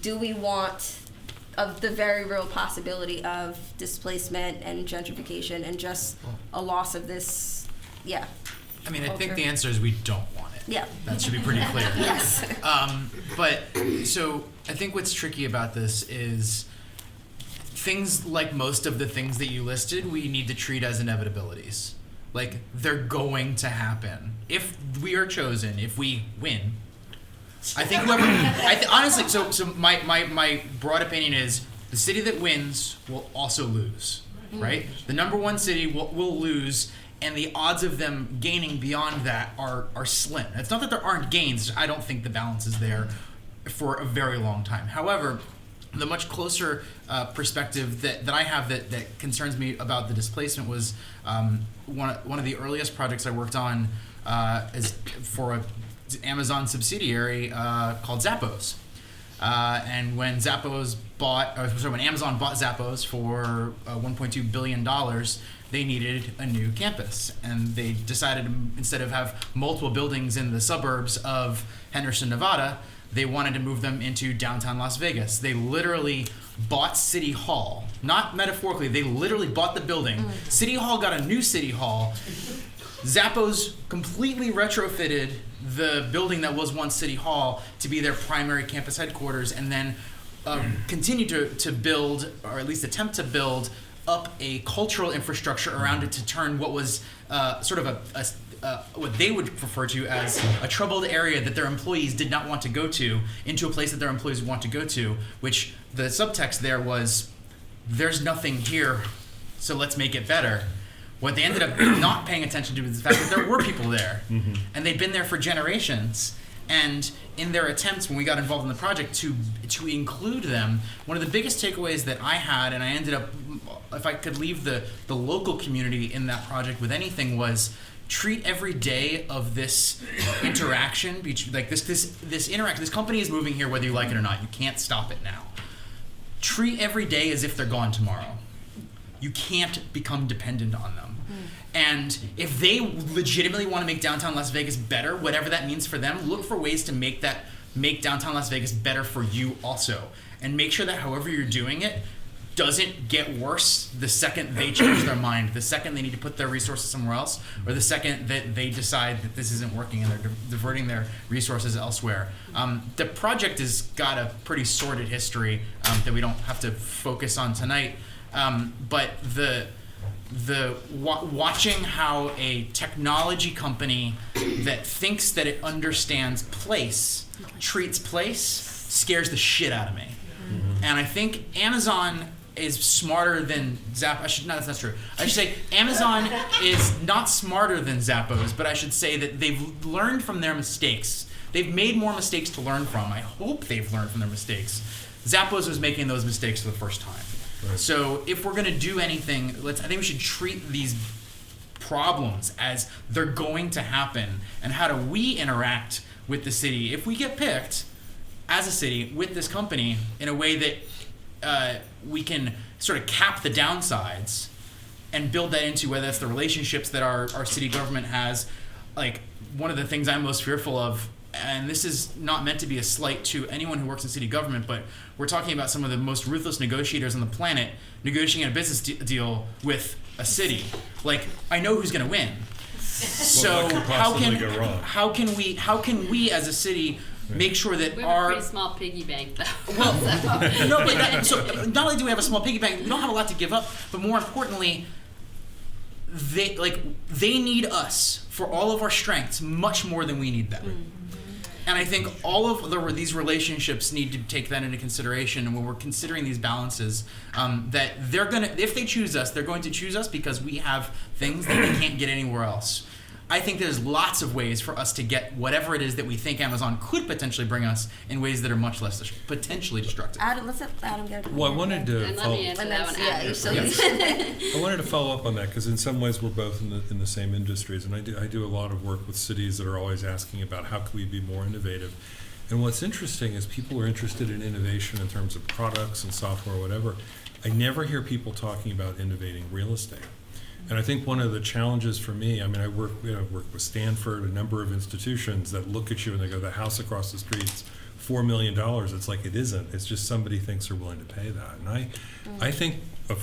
do we want of the very real possibility of displacement and gentrification and just a loss of this, I mean, I think culture? the answer is we don't want it. Yeah. That should be pretty clear. Yes. But so I think what's tricky about this is things like most of the things that you listed, we need to treat as inevitabilities. Like, they're going to happen. If we are chosen, if we win, I think whoever, honestly, so my broad opinion is the city that wins will also lose, right? The number one city will lose, and the odds of them gaining beyond that are slim. It's not that there aren't gains. I don't think the balance is there for a very long time. However, the much closer perspective that I have that concerns me about the displacement was one of the earliest projects I worked on is for an Amazon subsidiary called Zappos. And when Amazon bought Zappos for $1.2 billion, they needed a new campus. And they decided to, instead of have multiple buildings in the suburbs of Henderson, Nevada, they wanted to move them into downtown Las Vegas. They literally bought City Hall. Not metaphorically, they literally bought the building. City Hall got a new City Hall. Zappos completely retrofitted the building that was once City Hall to be their primary campus headquarters, and then continued to build, or at least attempt to build, up a cultural infrastructure around it to turn what was sort of what they would refer to as a troubled area that their employees did not want to go to into a place that their employees want to go to, which the subtext there was, there's nothing here, so let's make it better. What they ended up not paying attention to is the fact that there were people there, and they'd been there for generations. And in their attempts, when we got involved in the project, to include them, one of the biggest takeaways that I had, and I ended up, if I could leave the local community in that project with anything, was treat every day of this interaction, like this interaction. This company is moving here whether you like it or not. You can't stop it now. Treat every day as if they're gone tomorrow. You can't become dependent on them. And if they legitimately want to make downtown Las Vegas better, whatever that means for them, look for ways to make downtown Las Vegas better for you also. And make sure that however you're doing it doesn't get worse the second they change their mind, the second they need to put their resources somewhere else, or the second that they decide that this isn't working and they're diverting their resources elsewhere. The project has got a pretty sordid history that we don't have to focus on tonight. But watching how a technology company that thinks that it understands place treats place scares the shit out of me. And I think Amazon is smarter than Zappos. That's not true. I should say Amazon is not smarter than Zappos, but I should say that they've learned from their mistakes. They've made more mistakes to learn from. I hope they've learned from their mistakes. Zappos was making those mistakes for the first time. Right. So if we're going to do anything, I think we should treat these problems as they're going to happen. And how do we interact with the city, if we get picked as a city with this company, in a way that we can sort of cap the downsides and build that into whether it's the relationships that our city government has. Like, one of the things I'm most fearful of, and this is not meant to be a slight to anyone who works in city government, but we're talking about some of the most ruthless negotiators on the planet negotiating a business deal with a city. Like, I know who's going to win. So how can we as a city make sure that we have a pretty small piggy bank, though. Well, no, but so not only do we have a small piggy bank, we don't have a lot to give up, but more importantly, they need us for all of our strengths much more than we need them. And I think all of these relationships need to take that into consideration. And when we're considering these balances, that they're gonna, if they choose us, they're going to choose us because we have things that they can't get anywhere else. I think there's lots of ways for us to get whatever it is that we think Amazon could potentially bring us in ways that are much less potentially destructive. Adam, let's let Adam get it. Well, I wanted to and let me answer that one after. I wanted to follow up on that because in some ways we're both in the same industries, and I do a lot of work with cities that are always asking about how can we be more innovative. And what's interesting is people are interested in innovation in terms of products and software or whatever. I never hear people talking about innovating real estate. And I think one of the challenges for me, I mean, I work with Stanford, a number of institutions that look at you and they go, the house across the street's $4 million. It's like, it isn't. It's just somebody thinks they're willing to pay that. And I think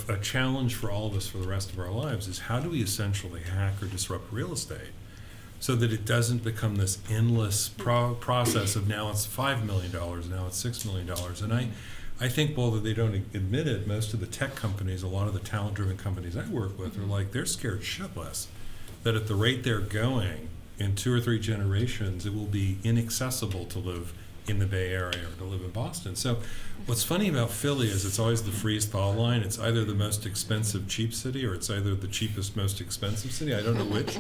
a challenge for all of us for the rest of our lives is how do we essentially hack or disrupt real estate so that it doesn't become this endless process of now it's $5 million, now it's $6 million. And I think, while they don't admit it, most of the tech companies, a lot of the talent-driven companies I work with are like, they're scared shitless that at the rate they're going, in 2 or 3 generations, it will be inaccessible to live in the Bay Area or to live in Boston. So what's funny about Philly is it's always the freeze-thaw line. It's either the most expensive cheap city or it's either the cheapest most expensive city. I don't know which.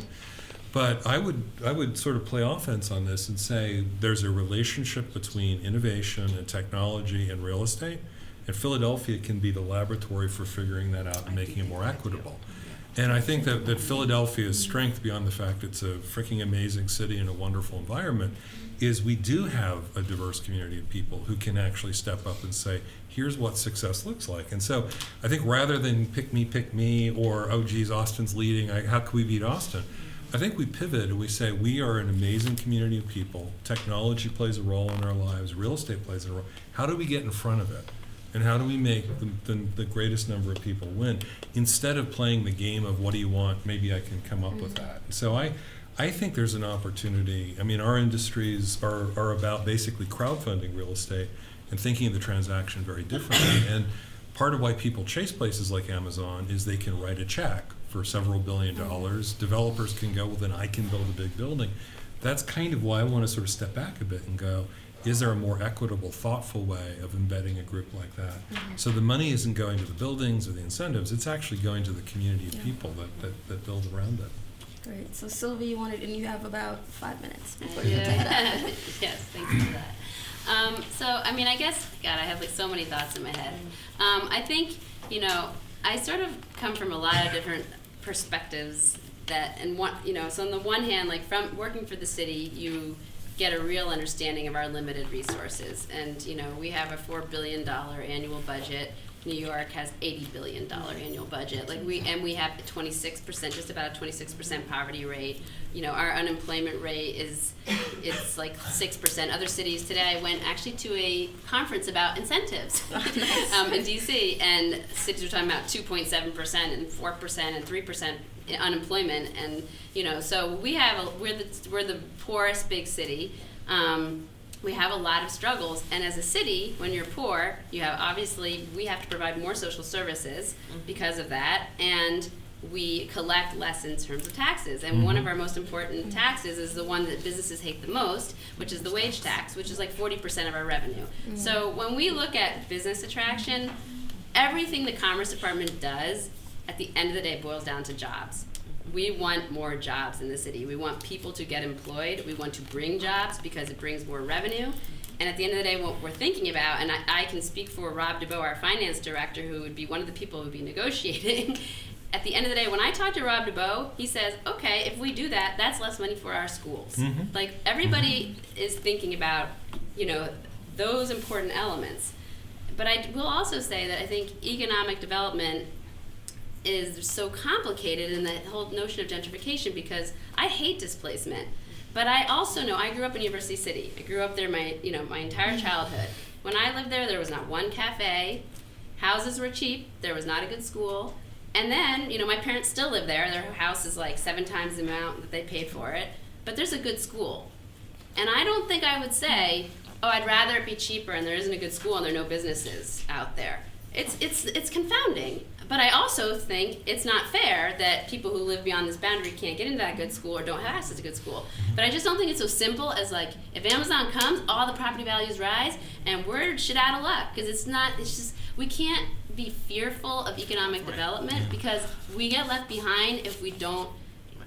But I would sort of play offense on this and say there's a relationship between innovation and technology and real estate, and Philadelphia can be the laboratory for figuring that out and making it more equitable. And I think that Philadelphia's strength, beyond the fact it's a freaking amazing city and a wonderful environment, is we do have a diverse community of people who can actually step up and say, here's what success looks like. And so I think rather than pick me, or, oh geez, Austin's leading, how can we beat Austin? I think we pivot and we say we are an amazing community of people. Technology plays a role in our lives. Real estate plays a role. How do we get in front of it? And how do we make the greatest number of people win? Instead of playing the game of what do you want, maybe I can come up with that. So I think there's an opportunity. I mean, our industries are about basically crowdfunding real estate and thinking of the transaction very differently. And part of why people chase places like Amazon is they can write a check for several $billion. Developers can go, well, then I can build a big building. That's kind of why I want to sort of step back a bit and go, is there a more equitable, thoughtful way of embedding a group like that? So the money isn't going to the buildings or the incentives, it's actually going to the community of people that build around it. Great. So Sylvie, you have about 5 minutes before you take that. Yes, thanks for that. So, I mean, I guess, God, I have like so many thoughts in my head. I think, I sort of come from a lot of different perspectives so on the one hand, like from working for the city, you get a real understanding of our limited resources. And, we have a $4 billion annual budget. New York has $80 billion annual budget. We have 26%, just about a 26% poverty rate. Our unemployment rate it's like 6%. Other cities today, I went actually to a conference about incentives in DC, and cities were talking about 2.7% and 4% and 3% unemployment, and so we're the poorest big city. We have a lot of struggles, and as a city, when you're poor, we have to provide more social services because of that, and we collect less in terms of taxes. And one of our most important taxes is the one that businesses hate the most, which is the wage tax, which is like 40% of our revenue. So when we look at business attraction, everything the Commerce Department does at the end of the day boils down to jobs. We want more jobs in the city. We want people to get employed. We want to bring jobs because it brings more revenue. And at the end of the day, what we're thinking about, and I can speak for Rob DeVoe, our finance director, who would be one of the people who would be negotiating. At the end of the day, when I talk to Rob DeVoe, he says, okay, if we do that, that's less money for our schools. Like, everybody is thinking about, those important elements. But I will also say that I think economic development is so complicated in the whole notion of gentrification, because I hate displacement, but I also know I grew up in University City. I grew up there my entire childhood. When I lived there was not one cafe, houses were cheap, there was not a good school, and then my parents still live there. Their house is like 7 times the amount that they paid for it, but there's a good school. And I don't think I would say, oh, I'd rather it be cheaper and there isn't a good school and there are no businesses out there. It's confounding. But I also think it's not fair that people who live beyond this boundary can't get into that good school or don't have access to good school. But I just don't think it's so simple as like, if Amazon comes, all the property values rise, and we're shit out of luck. Because it's just, we can't be fearful of economic development, because we get left behind if we don't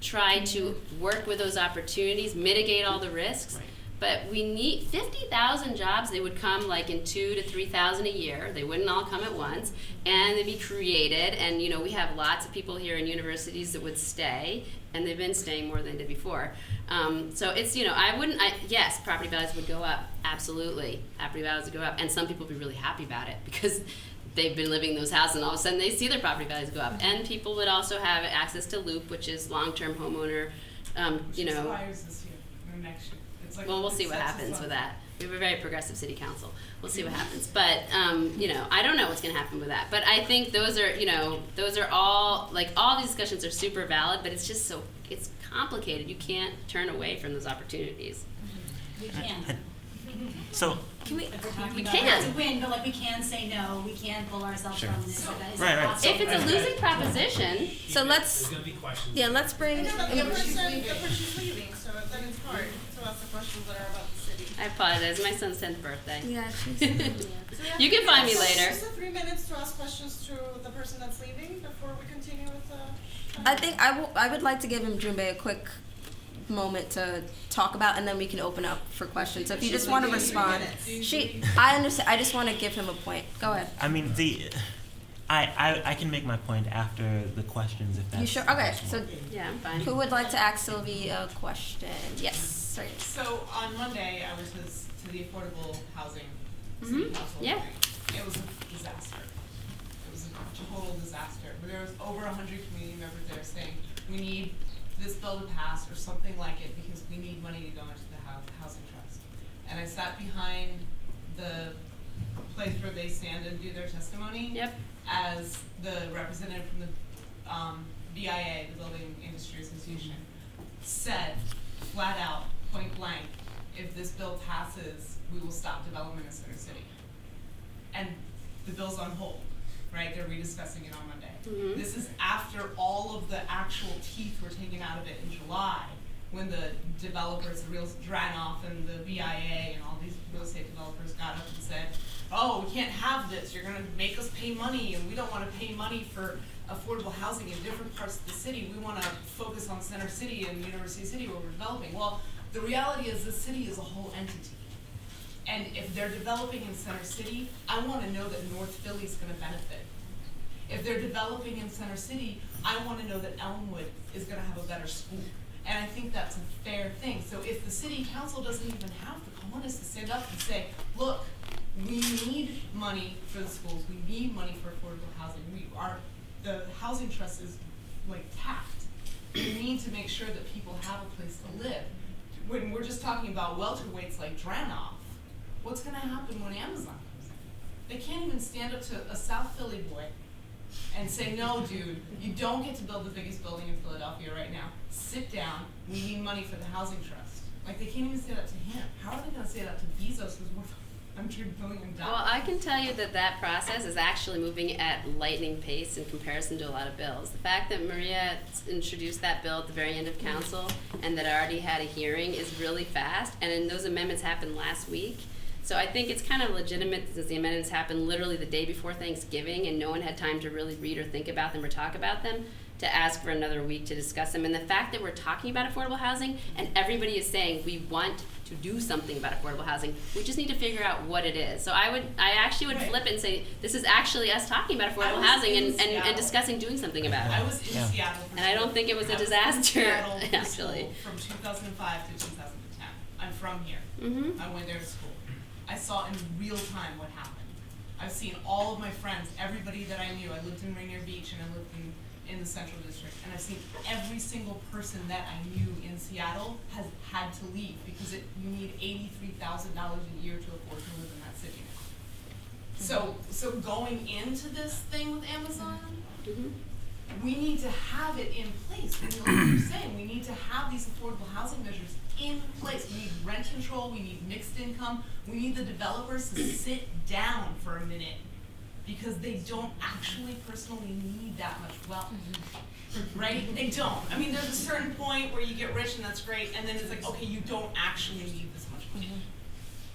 try to work with those opportunities, mitigate all the risks. But we need 50,000 jobs. They would come like in 2,000 to 3,000 a year. They wouldn't all come at once, and they'd be created. And we have lots of people here in universities that would stay, and they've been staying more than they did before. So it's yes, property values would go up, absolutely. Property values would go up, and some people would be really happy about it, because they've been living in those houses, and all of a sudden they see their property values go up. And people would also have access to Loop, which is long-term homeowner, Expires this year or next year. It's like well, we'll see what happens with that. We have a very progressive city council. We'll see what happens. But, I don't know what's going to happen with that. But I think those are all, like, all these discussions are super valid, but it's just it's complicated. You can't turn away from those opportunities. We can. So, Can we? If we're talking We about can. to win, but like we can say no. We can't pull ourselves Sure. from this. Like, that is Right. impossible. If it's a losing proposition, So let's, There's gonna be questions. yeah, let's bring. The person's leaving, so then it's hard to ask the questions that are about the city. I apologize. My son's 10th birthday. Yeah, she's. You can find me later. Just 3 minutes to ask questions to the person that's leaving before we continue with the. I think I would like to give Mjumbe a quick moment to talk about, and then we can open up for questions. So if you just want to respond, I understand. I just want to give him a point. Go ahead. I mean, I can make my point after the questions if that's You sure? Okay. So Yeah, I'm fine. who would like to ask Sylvie a question? Yes. Right. So on Monday, I was to the affordable housing city council Yeah. meeting. It was a disaster. It was a total disaster. There was over 100 community members there saying, we need this bill to pass or something like it because we need money to go into the housing trust. And I sat behind the place where they stand and do their testimony. Yep. As the representative from the BIA, the Building Industry Association, said flat out, point blank, if this bill passes, we will stop development in Center City. And the bill's on hold, right? They're rediscussing it on Monday. Mhm. This is after all of the actual teeth were taken out of it in July, when the developers, the real Dranoff and the BIA and all these real estate developers got up and said, oh, we can't have this, you're gonna make us pay money, and we don't wanna pay money for affordable housing in different parts of the city. We wanna focus on Center City and University City where we're developing. Well, the reality is this city is a whole entity. And if they're developing in Center City, I wanna know that North Philly's gonna benefit. If they're developing in Center City, I wanna know that Elmwood is gonna have a better school. And I think that's a fair thing. So if the city council doesn't even have the cojones to stand up and say, look, we need money for the schools, we need money for affordable housing, the housing trust is like tapped. We need to make sure that people have a place to live. When we're just talking about welterweights like Dranoff, what's gonna happen when Amazon comes in? They can't even stand up to a South Philly boy and say, no, dude, you don't get to build the biggest building in Philadelphia right now. Sit down, we need money for the housing trust. Like, they can't even say that to him. How are they gonna say that to Bezos, who's worth $100 billion? Well, I can tell you that process is actually moving at lightning pace in comparison to a lot of bills. The fact that Maria introduced that bill at the very end of council and that I already had a hearing is really fast, and then those amendments happened last week. So I think it's kind of legitimate since the amendments happened literally the day before Thanksgiving and no one had time to really read or think about them or talk about them, to ask for another week to discuss them. And the fact that we're talking about affordable housing and everybody is saying we want to do something about affordable housing, we just need to figure out what it is. So I actually would flip it and say, this is actually us talking about affordable housing and discussing doing something about it. I was in Seattle for And I don't think it was a disaster, actually. From 2005 to 2010. I'm from here. Mm-hmm. I went there to school. I saw in real time what happened. I've seen all of my friends, everybody that I knew. I lived in Rainier Beach and I lived in the Central District, and I've seen every single person that I knew in Seattle has had to leave because you need $83,000 a year to afford to live in that city now. So going into this thing with Amazon, we need to have it in place. Like you're saying, we need to have these affordable housing measures in place. We need rent control, we need mixed income, we need the developers to sit down for a minute because they don't actually personally need that much wealth, right? They don't. I mean, there's a certain point where you get rich and that's great, and then it's like, okay, you don't actually need this much money.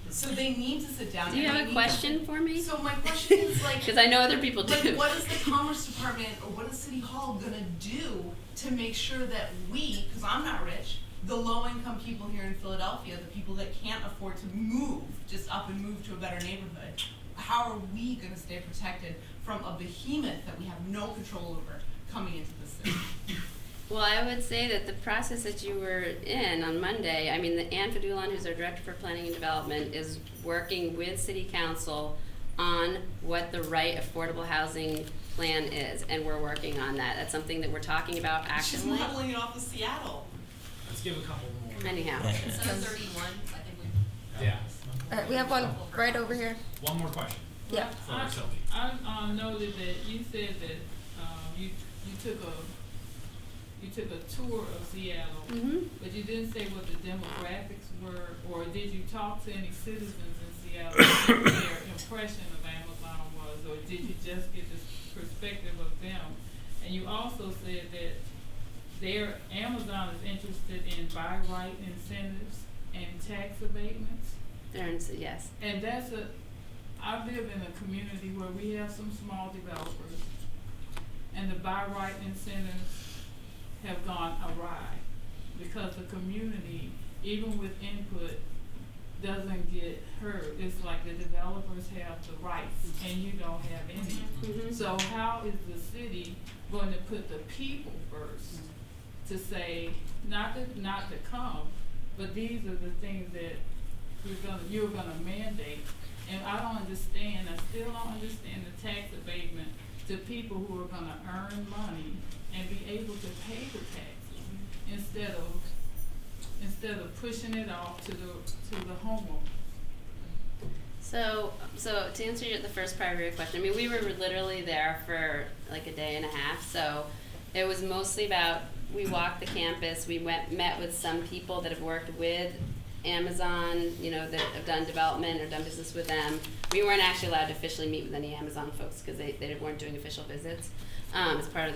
So they need to sit down. Do you have a question for me? So my question is like, because I know other people do. like, what is the Commerce Department or what is City Hall gonna do to make sure that we, because I'm not rich, the low-income people here in Philadelphia, the people that can't afford to move, just up and move to a better neighborhood, how are we gonna stay protected from a behemoth that we have no control over coming into the city? Well, I would say that the process that you were in on Monday, I mean, Ann Fadulon, who's our Director for Planning and Development, is working with City Council on what the right affordable housing plan is, and we're working on that. That's something that we're talking about She's actively. modeling it off of Seattle. Let's give a couple more. Anyhow. So 31, I think we. Yeah. All right, we have one right over here. One more question Yeah. for Sylvie. I noted that you said that you took a tour of Seattle, but you didn't say what the demographics were, or did you talk to any citizens in Seattle what their impression of Amazon was, or did you just get the perspective of them? And you also said that Amazon is interested in buy right incentives and tax abatements. Yes. And I live in a community where we have some small developers, and the buy right incentives have gone awry because the community, even with input, doesn't get heard. It's like the developers have the rights and you don't have any. So how is the city going to put the people first to say, not to come, but these are the things that you're gonna mandate? And I still don't understand the tax abatement to people who are gonna earn money and be able to pay the taxes instead of pushing it off to the homeowner. So to answer the first part of your question, I mean, we were literally there for like a day and a half. So it was mostly about, we walked the campus, we met with some people that have worked with Amazon, that have done development or done business with them. We weren't actually allowed to officially meet with any Amazon folks because they weren't doing official visits as part of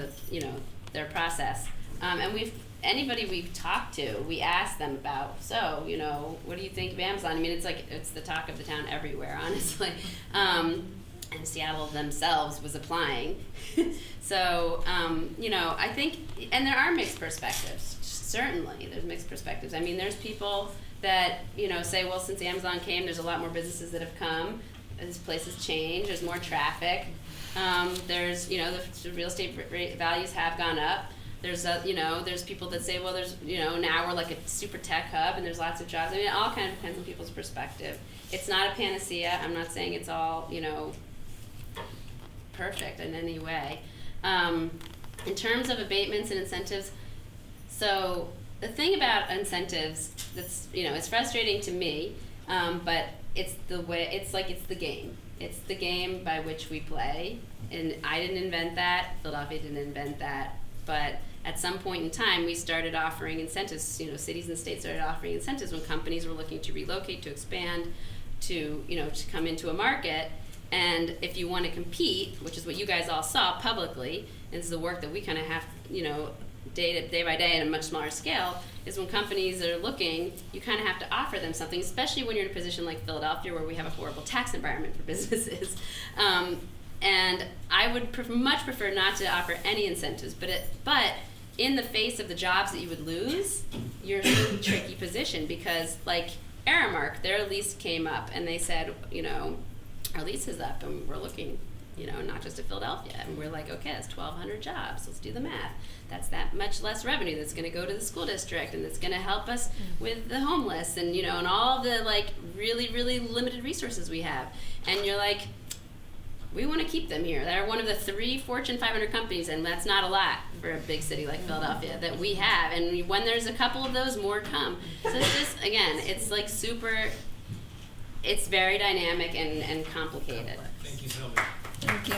their process. And anybody we've talked to, we asked them about, what do you think of Amazon? I mean, it's the talk of the town everywhere, honestly. And Seattle themselves was applying. So, I think, and there are mixed perspectives. Certainly, there's mixed perspectives. I mean, there's people that, say, well, since Amazon came, there's a lot more businesses that have come. This place has changed. There's more traffic. There's, the real estate values have gone up. There's, there's people that say, well, there's, now we're like a super tech hub and there's lots of jobs. I mean, it all kind of depends on people's perspective. It's not a panacea. I'm not saying it's all, perfect in any way. In terms of abatements and incentives, so the thing about incentives that's, it's frustrating to me, but it's the way, it's the game. It's the game by which we play. And I didn't invent that. Philadelphia didn't invent that. But at some point in time, we started offering incentives. Cities and states started offering incentives when companies were looking to relocate, to expand, to come into a market. And if you want to compete, which is what you guys all saw publicly, and this is the work that we kind of have, day by day at a much smaller scale, is when companies are looking, you kind of have to offer them something, especially when you're in a position like Philadelphia where we have a horrible tax environment for businesses. And I would much prefer not to offer any incentives, but in the face of the jobs that you would lose, you're in a tricky position because, like Aramark, their lease came up and they said, our lease is up and we're looking, not just at Philadelphia. And we're like, okay, that's 1,200 jobs. Let's do the math. That's that much less revenue that's going to go to the school district and that's going to help us with the homeless and, and all the really, really limited resources we have. And you're like, we want to keep them here. They're one of the 3 Fortune 500 companies, and that's not a lot for a big city like Philadelphia that we have. And when there's a couple of those, more come. So it's just, again, it's it's very dynamic and complicated. Thank you, Sylvie. Thank you.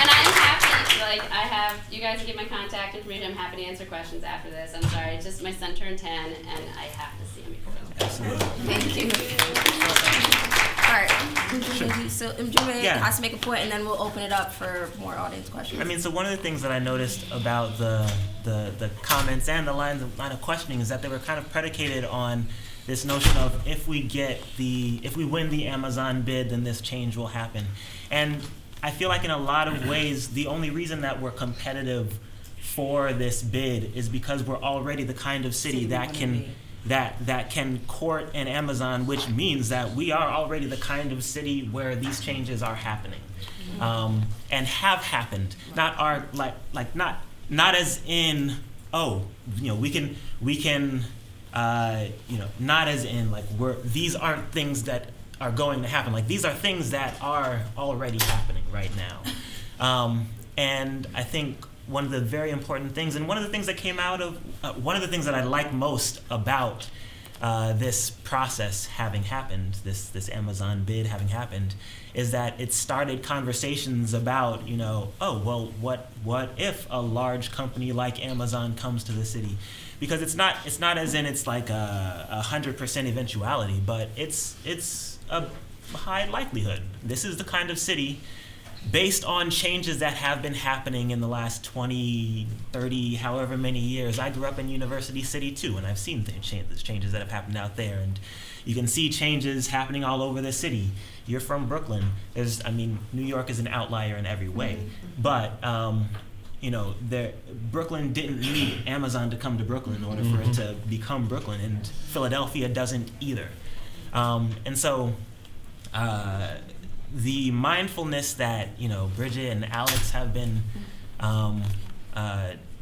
And I'm happy, you guys get my contact information. I'm happy to answer questions after this. I'm sorry, it's just my son turned 10, and I have to see him before. Thank you. All right. Mjumbe has to make a point, and then we'll open it up for more audience questions. I mean, so one of the things that I noticed about the comments and the line of questioning is that they were kind of predicated on this notion of if we win the Amazon bid, then this change will happen. And I feel like in a lot of ways, the only reason that we're competitive for this bid is because we're already the kind of city that can court an Amazon, which means that we are already the kind of city where these changes are happening, and have happened. Not as in we can not as in like these aren't things that are going to happen. Like these are things that are already happening right now. And I think one of the very important things, and one of the things that came out of, one of the things that I like most about this process having happened, this Amazon bid having happened, is that it started conversations about, what if a large company like Amazon comes to the city? Because it's not as in it's like a 100% eventuality, but it's a high likelihood. This is the kind of city, based on changes that have been happening in the last 20, 30, however many years. I grew up in University City too, and I've seen the changes that have happened out there, and you can see changes happening all over the city. You're from Brooklyn. New York is an outlier in every way, but Brooklyn didn't need Amazon to come to Brooklyn in order for it to become Brooklyn, and Philadelphia doesn't either. And so the mindfulness that Brigitte and Alex have been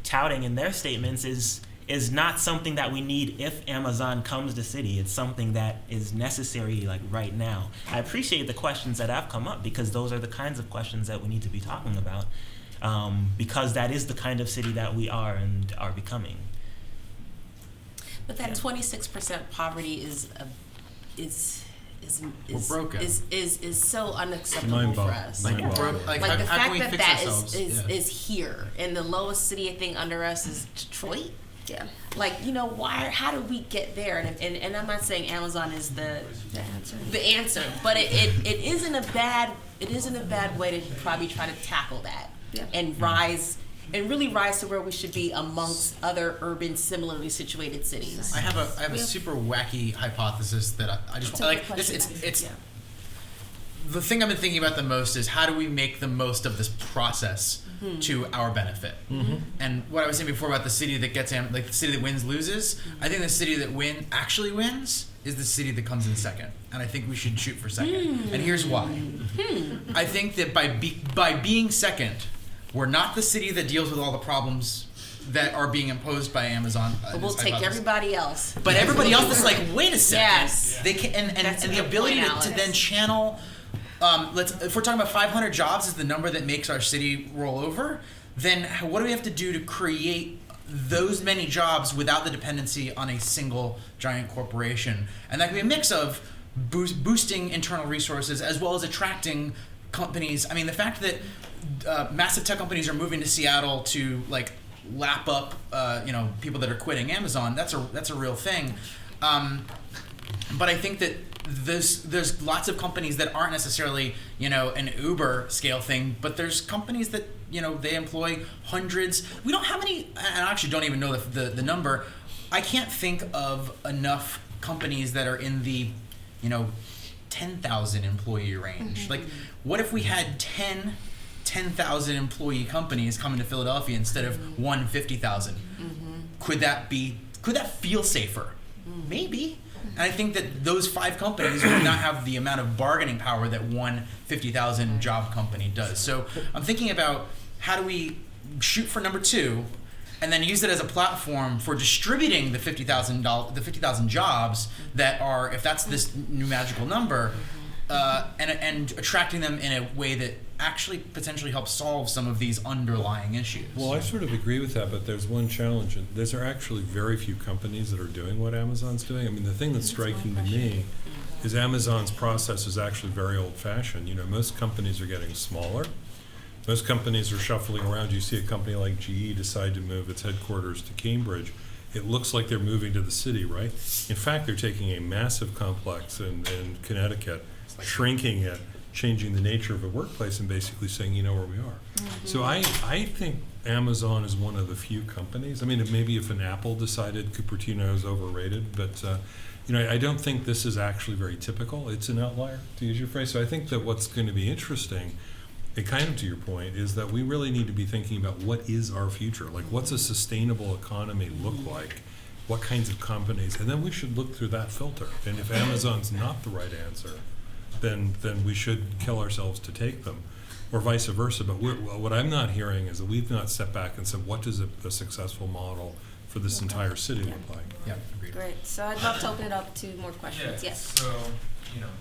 touting in their statements is not something that we need if Amazon comes to city. It's something that is necessary like right now. I appreciate the questions that have come up, because those are the kinds of questions that we need to be talking about, because that is the kind of city that we are and are becoming. But that 26% poverty is We're broken. is so unacceptable for us. Like the how fact can we that fix that ourselves? is here, and the lowest city I think under us is Detroit. Yeah. Why? How did we get there? And I'm not saying Amazon is the answer, but it isn't a bad way to probably try to tackle that and really rise to where we should be amongst other urban, similarly situated cities. I have a super wacky hypothesis that I just like. It's the thing I've been thinking about the most is how do we make the most of this process to our benefit? And what I was saying before about the city that the city that wins loses, I think the city that actually wins is the city that comes in second, and I think we should shoot for second. And here's why. I think that by being second, we're not the city that deals with all the problems that are being imposed by Amazon. But we'll take everybody else. But everybody else is like, wait a second. Yes. They can, and the ability to then channel. If we're talking about 500 jobs is the number that makes our city roll over, then what do we have to do to create those many jobs without the dependency on a single giant corporation? And that can be a mix of boosting internal resources as well as attracting companies. I mean, the fact that massive tech companies are moving to Seattle to lap up people that are quitting Amazon, that's a real thing. But I think that there's lots of companies that aren't necessarily an Uber scale thing, but there's companies that they employ hundreds. We don't have any, and I actually don't even know the number. I can't think of enough companies that are in the 10,000 employee range. Like, what if we had 10,000 employee companies coming to Philadelphia instead of 50,000? Could that feel safer? Maybe. And I think that those 5 companies would not have the amount of bargaining power that one 50,000 job company does. So I'm thinking about how do we shoot for number 2 and then use it as a platform for distributing the 50,000 jobs that are, if that's this new magical number, and attracting them in a way that actually potentially helps solve some of these underlying issues. Well, I sort of agree with that, but there's one challenge. And there are actually very few companies that are doing what Amazon's doing. I mean, the thing that's striking to me is Amazon's process is actually very old-fashioned. Most companies are getting smaller. Most companies are shuffling around. You see a company like GE decide to move its headquarters to Cambridge. It looks like they're moving to the city, right? In fact, they're taking a massive complex in Connecticut, shrinking it, changing the nature of a workplace, and basically saying, where we are. So I think Amazon is one of the few companies. I mean, maybe if an Apple decided Cupertino is overrated, but I don't think this is actually very typical. It's an outlier, to use your phrase. So I think that what's going to be interesting, and kind of to your point, is that we really need to be thinking about what is our future? Like, what's a sustainable economy look like? What kinds of companies? And then we should look through that filter. And if Amazon's not the right answer, then we should kill ourselves to take them, or vice versa. But what I'm not hearing is that we've not stepped back and said, what does a successful model for this entire city to apply. Yeah, agreed. Great. So I'd love to open it up to more questions. Yes. So,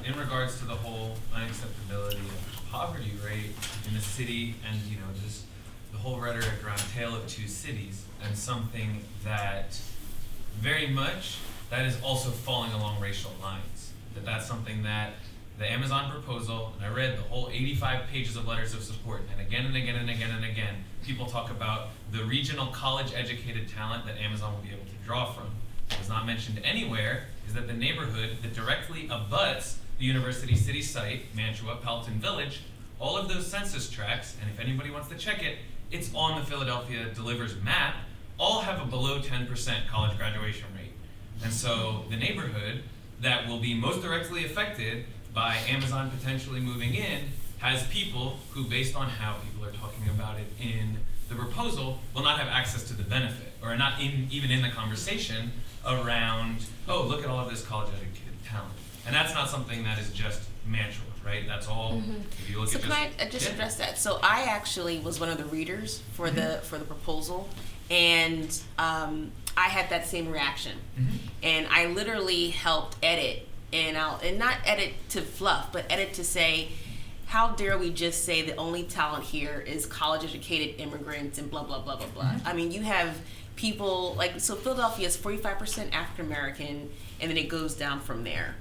in regards to the whole unacceptability of poverty rate in the city and, just the whole rhetoric around Tale of Two Cities, and something that very much that is also falling along racial lines. That's something that the Amazon proposal, and I read the whole 85 pages of letters of support, and again and again and again and again, people talk about the regional college-educated talent that Amazon will be able to draw from. What is not mentioned anywhere is that the neighborhood that directly abuts the University City site, Mantua, Pelton Village, all of those census tracts, and if anybody wants to check it, it's on the Philadelphia Delivers map, all have a below 10% college graduation rate. And so the neighborhood that will be most directly affected by Amazon potentially moving in has people who, based on how people are talking about it in the proposal, will not have access to the benefit, or not even in the conversation around, oh, look at all of this college-educated talent. And that's not something that is just Mantua, right? That's all. If you look So at can I just address that? So I actually was one of the readers for the proposal, and I had that same reaction, and I literally helped edit, and not edit to fluff, but edit to say, how dare we just say the only talent here is college-educated immigrants and blah blah blah blah blah. I mean, you have people so Philadelphia is 45% African American, and then it goes down from there.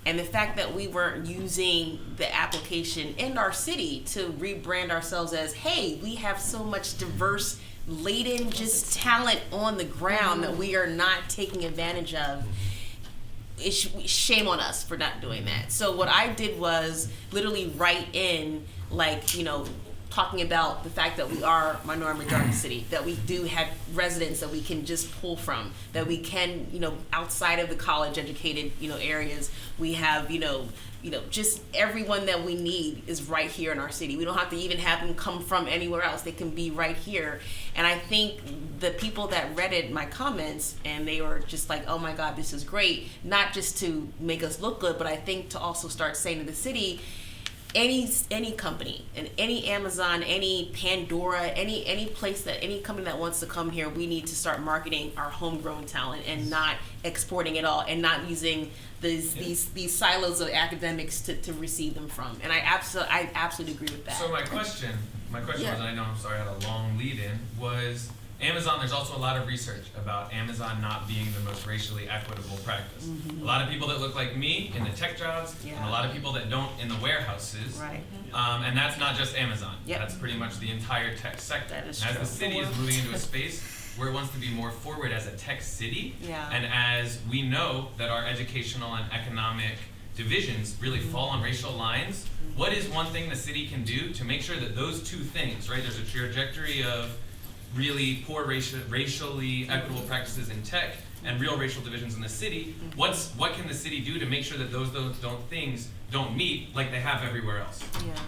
And the fact that we weren't using the application in our city to rebrand ourselves as, hey, we have so much diverse, laden just talent on the ground that we are not taking advantage of. Shame on us for not doing that. So what I did was literally write in, talking about the fact that we are minority majority city, that we do have residents that we can just pull from, that we can, outside of the college educated, areas, we have, just everyone that we need is right here in our city. We don't have to even have them come from anywhere else. They can be right here. And I think the people that read my comments, and they were just like, oh my God, this is great. Not just to make us look good, but I think to also start saying to the city, any company, and any Amazon, any Pandora, any place that, any company that wants to come here, we need to start marketing our homegrown talent and not exporting it all, and not using these silos of academics to receive them from. And I absolutely agree with that. So my question was, and I know I'm sorry I had a long lead in, was Amazon, there's also a lot of research about Amazon not being the most racially equitable practice. A lot of people that look like me in the tech jobs, and a lot of people that don't in the warehouses. Right. And that's not just Amazon. That's pretty much the entire tech sector. That is as true. the city is moving into a space where it wants to be more forward as a tech city, and as we know that our educational and economic divisions really fall on racial lines, what is one thing the city can do to make sure that those two things, right, there's a trajectory of really poor racially equitable practices in tech and real racial divisions in the city, what can the city do to make sure that those things don't meet like they have everywhere else?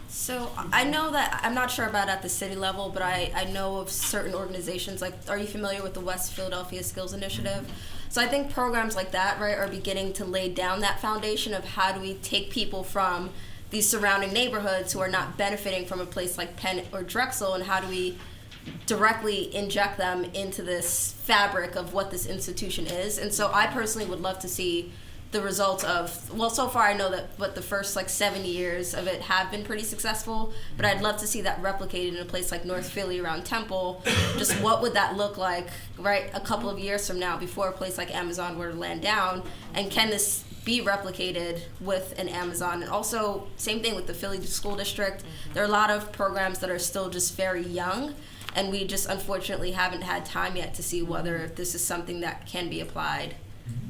So I know that, I'm not sure about at the city level, but I know of certain organizations, are you familiar with the West Philadelphia Skills Initiative? So I think programs like that, right, are beginning to lay down that foundation of how do we take people from these surrounding neighborhoods who are not benefiting from a place like Penn or Drexel, and how do we directly inject them into this fabric of what this institution is. And so I personally would love to see the results of, well, so far I know that the first 7 years of it have been pretty successful, but I'd love to see that replicated in a place like North Philly around Temple. Just what would that look like, right, a couple of years from now before a place like Amazon were to land down, and can this be replicated with an Amazon? And also, same thing with the Philly School District. There are a lot of programs that are still just very young, and we just unfortunately haven't had time yet to see whether this is something that can be applied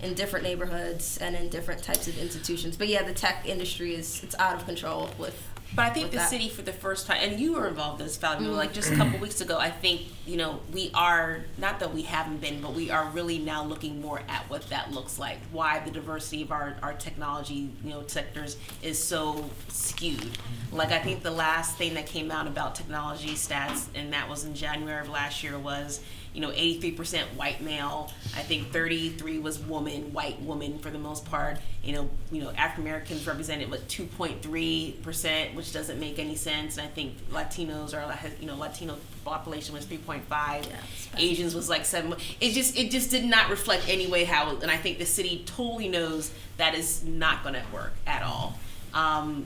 in different neighborhoods and in different types of institutions. But yeah, the tech industry it's out of control with. But I think the city, for the first time, and you were involved in this, Fabiola, just a couple weeks ago, I think, we are, not that we haven't been, but we are really now looking more at what that looks like, why the diversity of our technology, sectors is so skewed. I think the last thing that came out about technology stats, and that was in January of last year, was 83% white male. I think 33 was white woman for the most part. African Americans represented 2.3%, which doesn't make any sense. And I think Latinos Latino population was 3.5. Yeah, Asians was like 7. It just did not reflect any way how. And I think the city totally knows that is not going to work at all.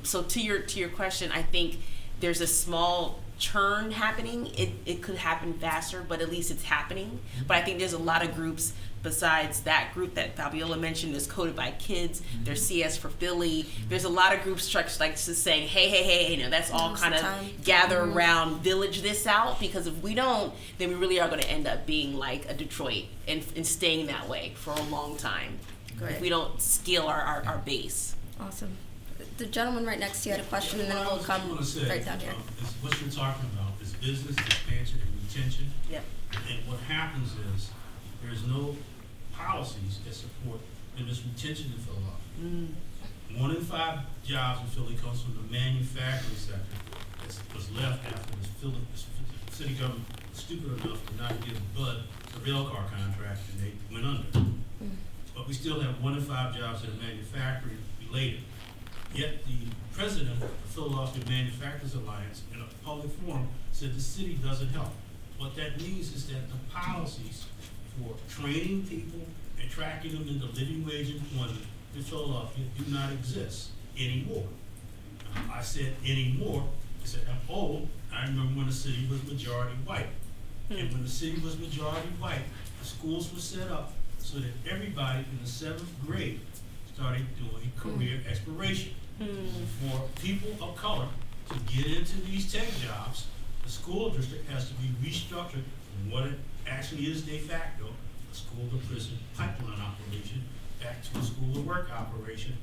So to your question, I think there's a small churn happening. It could happen faster, but at least it's happening. But I think there's a lot of groups besides that group that Fabiola mentioned. There's Coded by Kids, there's CS for Philly. There's a lot of groups like just saying, hey, that's all kind of gather around, village this out, because if we don't, then we really are going to end up being like a Detroit and staying that way for a long time. Great. If we don't scale our base. Awesome. The gentleman right next to you had a question, and then we'll come right down here. What you're talking about is business expansion and retention. Yep. And what happens is there's no policies that support this retention in Philadelphia. 1 in 5 jobs in Philly comes from the manufacturing sector that was left after the city government was stupid enough to not give Bud the rail car contract, and they went under. But we still have 1 in 5 jobs that are manufacturing related. Yet the president of the Philadelphia Manufacturers Alliance in a public forum said the city doesn't help. What that means is that the policies for training people and tracking them into living wage employment in Philadelphia do not exist anymore. I said anymore. I said I'm old. I remember when the city was majority white. And when the city was majority white, the schools were set up so that everybody in the 7th grade started doing career exploration. For people of color to get into these tech jobs, the school district has to be restructured from what it actually is de facto, a school to prison pipeline operation, back to a school to work operation,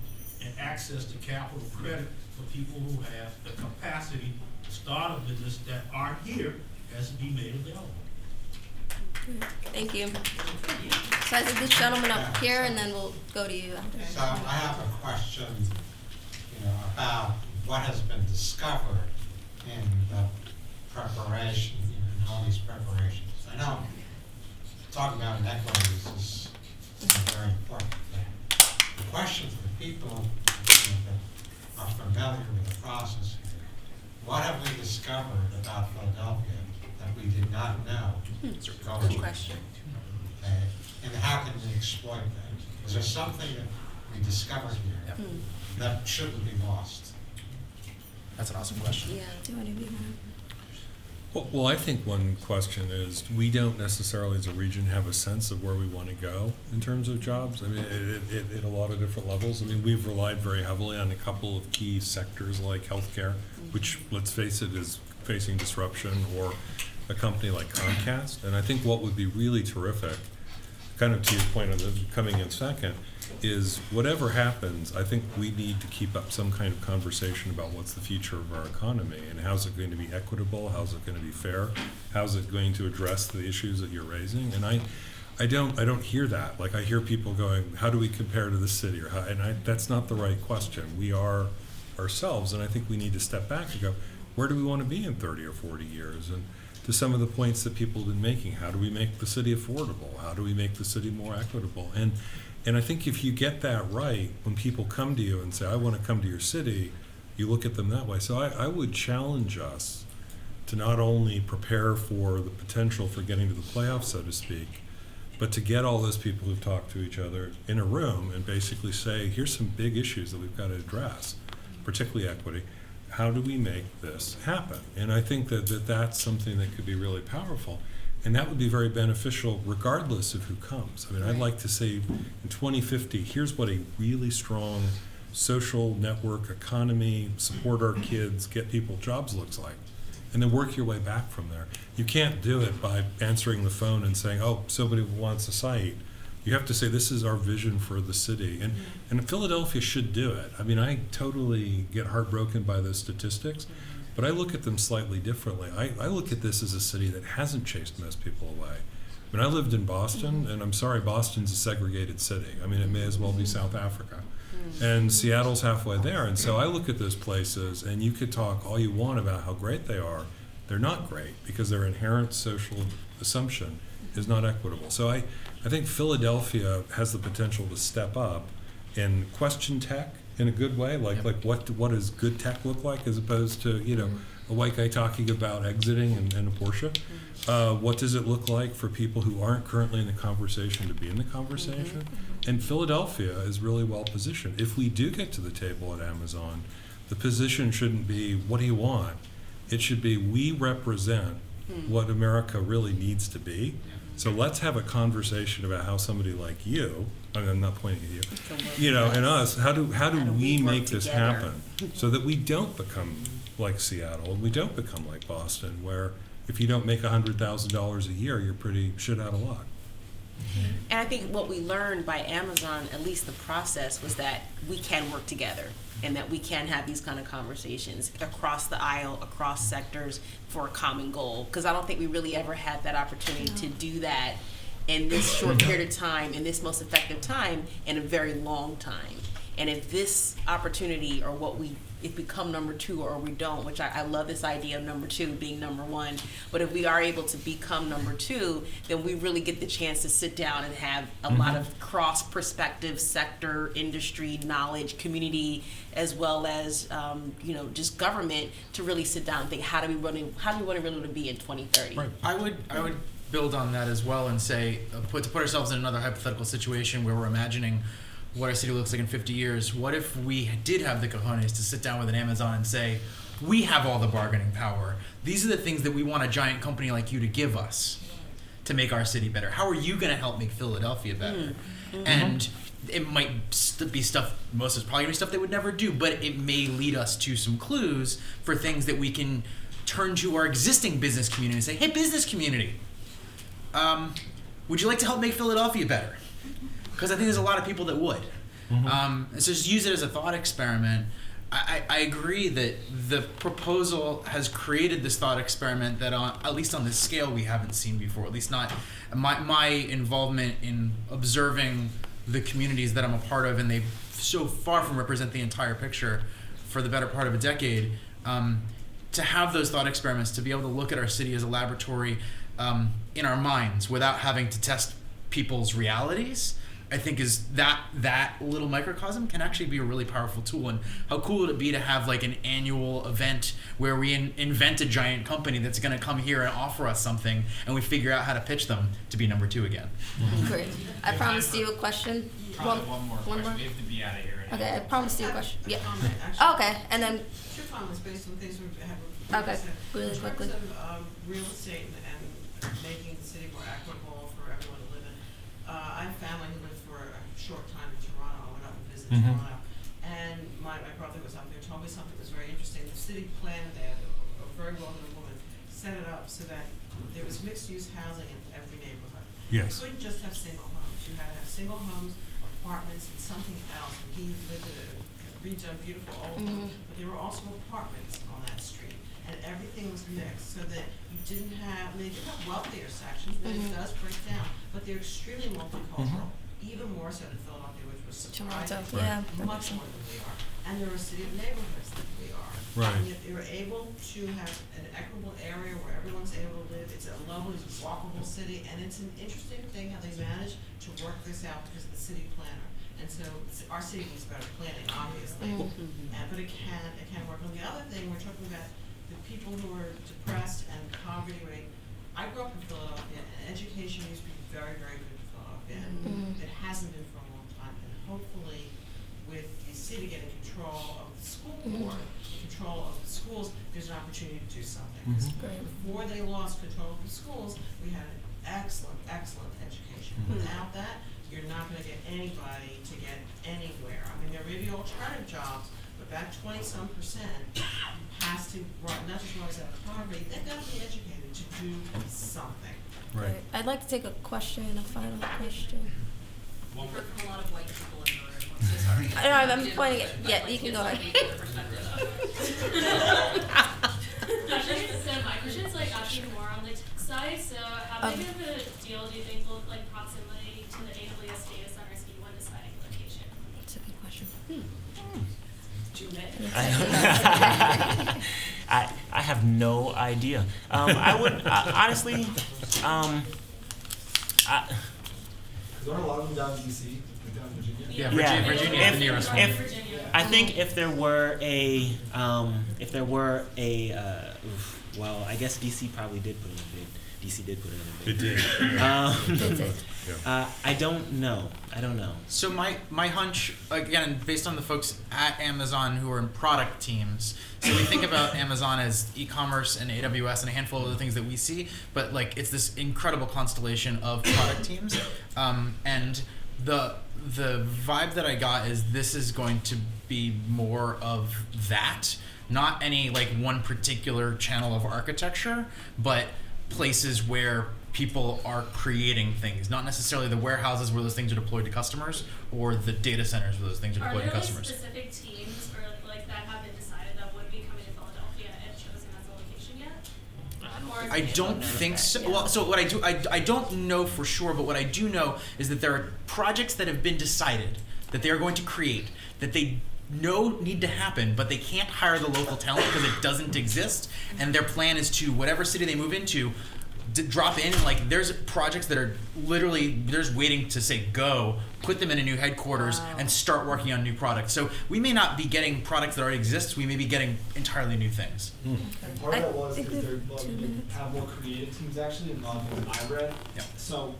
and access to capital credit for people who have the capacity to start a business that aren't here has to be made available. Thank you. So I said this gentleman up here, and then we'll go to you after. So I have a question, about what has been discovered in the preparation, in all these preparations. I know talking about inequities is a very important thing. The question for the people that are familiar with the process here, what have we discovered about Philadelphia that we did not know? Good question. And how can we exploit that? Is there something that we discovered here that shouldn't be lost? That's an awesome question. Yeah. Do you want to be Well, I think one question is we don't necessarily as a region have a sense of where we want to go in terms of jobs. I mean, at a lot of different levels. I mean, we've relied very heavily on a couple of key sectors like healthcare, which, let's face it, is facing disruption, or a company like Comcast. And I think what would be really terrific, kind of to your point on this coming in second, is whatever happens, I think we need to keep up some kind of conversation about what's the future of our economy and how's it going to be equitable, how's it going to be fair, how's it going to address the issues that you're raising. And I don't hear that. Like, I hear people going, how do we compare to the city? That's not the right question. We are ourselves, and I think we need to step back and go, where do we want to be in 30 or 40 years? And to some of the points that people have been making, how do we make the city affordable? How do we make the city more equitable? And I think if you get that right, when people come to you and say, I want to come to your city, you look at them that way. So I would challenge us to not only prepare for the potential for getting to the playoffs, so to speak, but to get all those people who've talked to each other in a room and basically say, here's some big issues that we've got to address, particularly equity. How do we make this happen? And I think that that's something that could be really powerful. And that would be very beneficial regardless of who comes. I mean, I'd like to say in 2050, here's what a really strong social network economy, support our kids, get people jobs looks like. And then work your way back from there. You can't do it by answering the phone and saying, oh, somebody wants a site. You have to say, this is our vision for the city. And Philadelphia should do it. I mean, I totally get heartbroken by those statistics. But I look at them slightly differently. I look at this as a city that hasn't chased most people away. I mean, I lived in Boston, and I'm sorry, Boston's a segregated city. I mean, it may as well be South Africa. And Seattle's halfway there. And so I look at those places, and you could talk all you want about how great they are. They're not great because they're inherent social assumption. is not equitable. So I think Philadelphia has the potential to step up and question tech in a good way, like what does good tech look like, as opposed to a white guy talking about exiting and a Porsche. What does it look like for people who aren't currently in the conversation to be in the conversation? And Philadelphia is really well positioned. If we do get to the table at Amazon, the position shouldn't be, what do you want? It should be, we represent what America really needs to be. So let's have a conversation about how somebody like you, and I'm not pointing at you, and us, how do we make this happen so that we don't become like Seattle and we don't become like Boston, where if you don't make $100,000 a year, you're pretty shit out of luck. And I think what we learned by Amazon, at least the process, was that we can work together and that we can have these kind of conversations across the aisle, across sectors for a common goal. Because I don't think we really ever had that opportunity to do that in this short period of time, in this most effective time, in a very long time. And if this opportunity, or if we come number 2 or we don't, which I love this idea of number 2 being number 1, but if we are able to become number 2, then we really get the chance to sit down and have a lot of cross-perspective sector, industry, knowledge, community, as well as just government, to really sit down and think, how do we want to really be in 2030? Right. I would build on that as well and say, to put ourselves in another hypothetical situation where we're imagining what our city looks like in 50 years. What if we did have the cojones to sit down with an Amazon and say, we have all the bargaining power. These are the things that we want a giant company like you to give us to make our city better. How are you going to help make Philadelphia better? And it might be stuff, most of it's probably going to be stuff they would never do, but it may lead us to some clues for things that we can turn to our existing business community and say, hey, business community, would you like to help make Philadelphia better? Because I think there's a lot of people that would. So just use it as a thought experiment. I agree that the proposal has created this thought experiment that, at least on this scale, we haven't seen before. At least not my involvement in observing the communities that I'm a part of, and they so far from represent the entire picture for the better part of a decade. To have those thought experiments, to be able to look at our city as a laboratory in our minds without having to test people's realities, I think is that little microcosm can actually be a really powerful tool. And how cool would it be to have like an annual event where we invent a giant company that's going to come here and offer us something, and we figure out how to pitch them to be number 2 again. Great. I promised you a question. Probably one more question. We have to be out of here. Okay, I promised you a question. Yeah. Actually, Okay, and then. 2 comments based on things we've had. Okay, really quickly. In terms of real estate and making the city more equitable for everyone to live in, I have family who lived for a short time in Toronto. I went up and visited Toronto, and my brother was up there, told me something that was very interesting. The city planner there, a very well-known woman, set it up so that there was mixed-use housing in every neighborhood. Yes. You couldn't just have single homes. You had to have single homes, apartments, and something else. And he lived in a redone, beautiful old home, but there were also apartments on that street, and everything was mixed so that you didn't have, they did have wealthier sections, but it does break down, but they're extremely multicultural, even more so than Philadelphia, which was surprising, much more than we are. And they're a city of neighborhoods that we are. Right. And yet they were able to have an equitable area where everyone's able to live. It's a lovely, walkable city, and it's an interesting thing how they managed to work this out because of the city planner. And so our city needs better planning, obviously, but it can work. And the other thing, we're talking about the people who are depressed and poverty rate. I grew up in Philadelphia, and education used to be very, very good in Philadelphia, and it hasn't been for a long time. And hopefully, with the city getting control of the school board, control of the schools, there's an opportunity to do something. Before they lost control of the schools, we had an excellent, excellent education. Without that, you're not going to get anybody to get anywhere. I mean, there may be alternative jobs, but that 20-some% has to not just rise out of poverty, they've got to be educated to do something. Right. I'd like to take a question, a final question. A lot of white people in the room. I'm so sorry. I'm pointing it. Yeah, you can go ahead. So my question is actually more on the tech side. So how big of a deal do you think will proximity to the AWS data centers be when deciding location? That's a good question. I have no idea. I would honestly, Aren't a lot of them down in DC, like down in Virginia? Yeah, Virginia is the nearest one. I think if there were a, well, I guess DC probably did put in a bid. DC did put in a bid. It did. I don't know. So my hunch, again, based on the folks at Amazon who are in product teams, so we think about Amazon as e-commerce and AWS and a handful of other things that we see, but like it's this incredible constellation of product teams, and the vibe that I got is this is going to be more of that, not any like one particular channel of architecture, but places where people are creating things, not necessarily the warehouses where those things are deployed to customers or the data centers where those things are deployed to customers. Are there specific teams or like that have been decided that would be coming to Philadelphia and chosen as a location yet? I don't think so. Well, so what I don't know for sure, but what I do know is that there are projects that have been decided that they are going to create that they know need to happen, but they can't hire the local talent because it doesn't exist, and their plan is to, whatever city they move into, drop in, like there's projects that are literally they're just waiting to say go, put them in a new headquarters and start working on new products. So we may not be getting products that already exist, we may be getting entirely new things. And part of that was because they're have more creative teams actually, and a lot of things I read. Yeah. So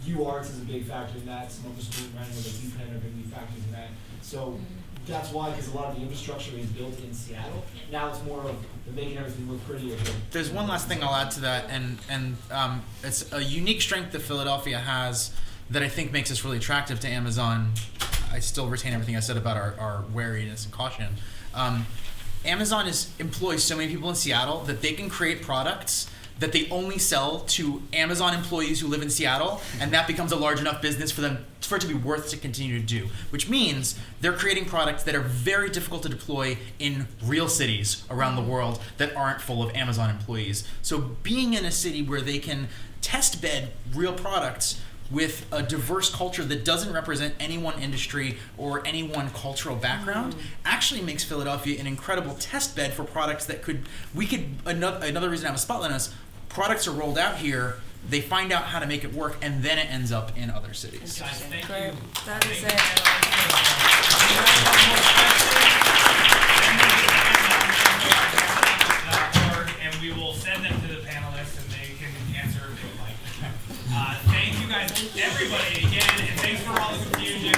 UArts is a big factor in that, some other schools running with a D-Pen are going to be factors in that. So that's why, because a lot of the infrastructure is built in Seattle. Now it's more of making everything look prettier here. There's one last thing I'll add to that, and it's a unique strength that Philadelphia has that I think makes us really attractive to Amazon. I still retain everything I said about our wariness and caution. Amazon employs so many people in Seattle that they can create products that they only sell to Amazon employees who live in Seattle, and that becomes a large enough business for it to be worth to continue to do. Which means they're creating products that are very difficult to deploy in real cities around the world that aren't full of Amazon employees. So being in a city where they can test bed real products with a diverse culture that doesn't represent any one industry or any one cultural background actually makes Philadelphia an incredible test bed for products that another reason I have a spotlight on us, products are rolled out here, they find out how to make it work, and then it ends up in other cities. Guys, thank Great. you. That is it. And we will send them to the panelists and they can answer if they like. Thank you guys, everybody, again, and thanks for all the confusion.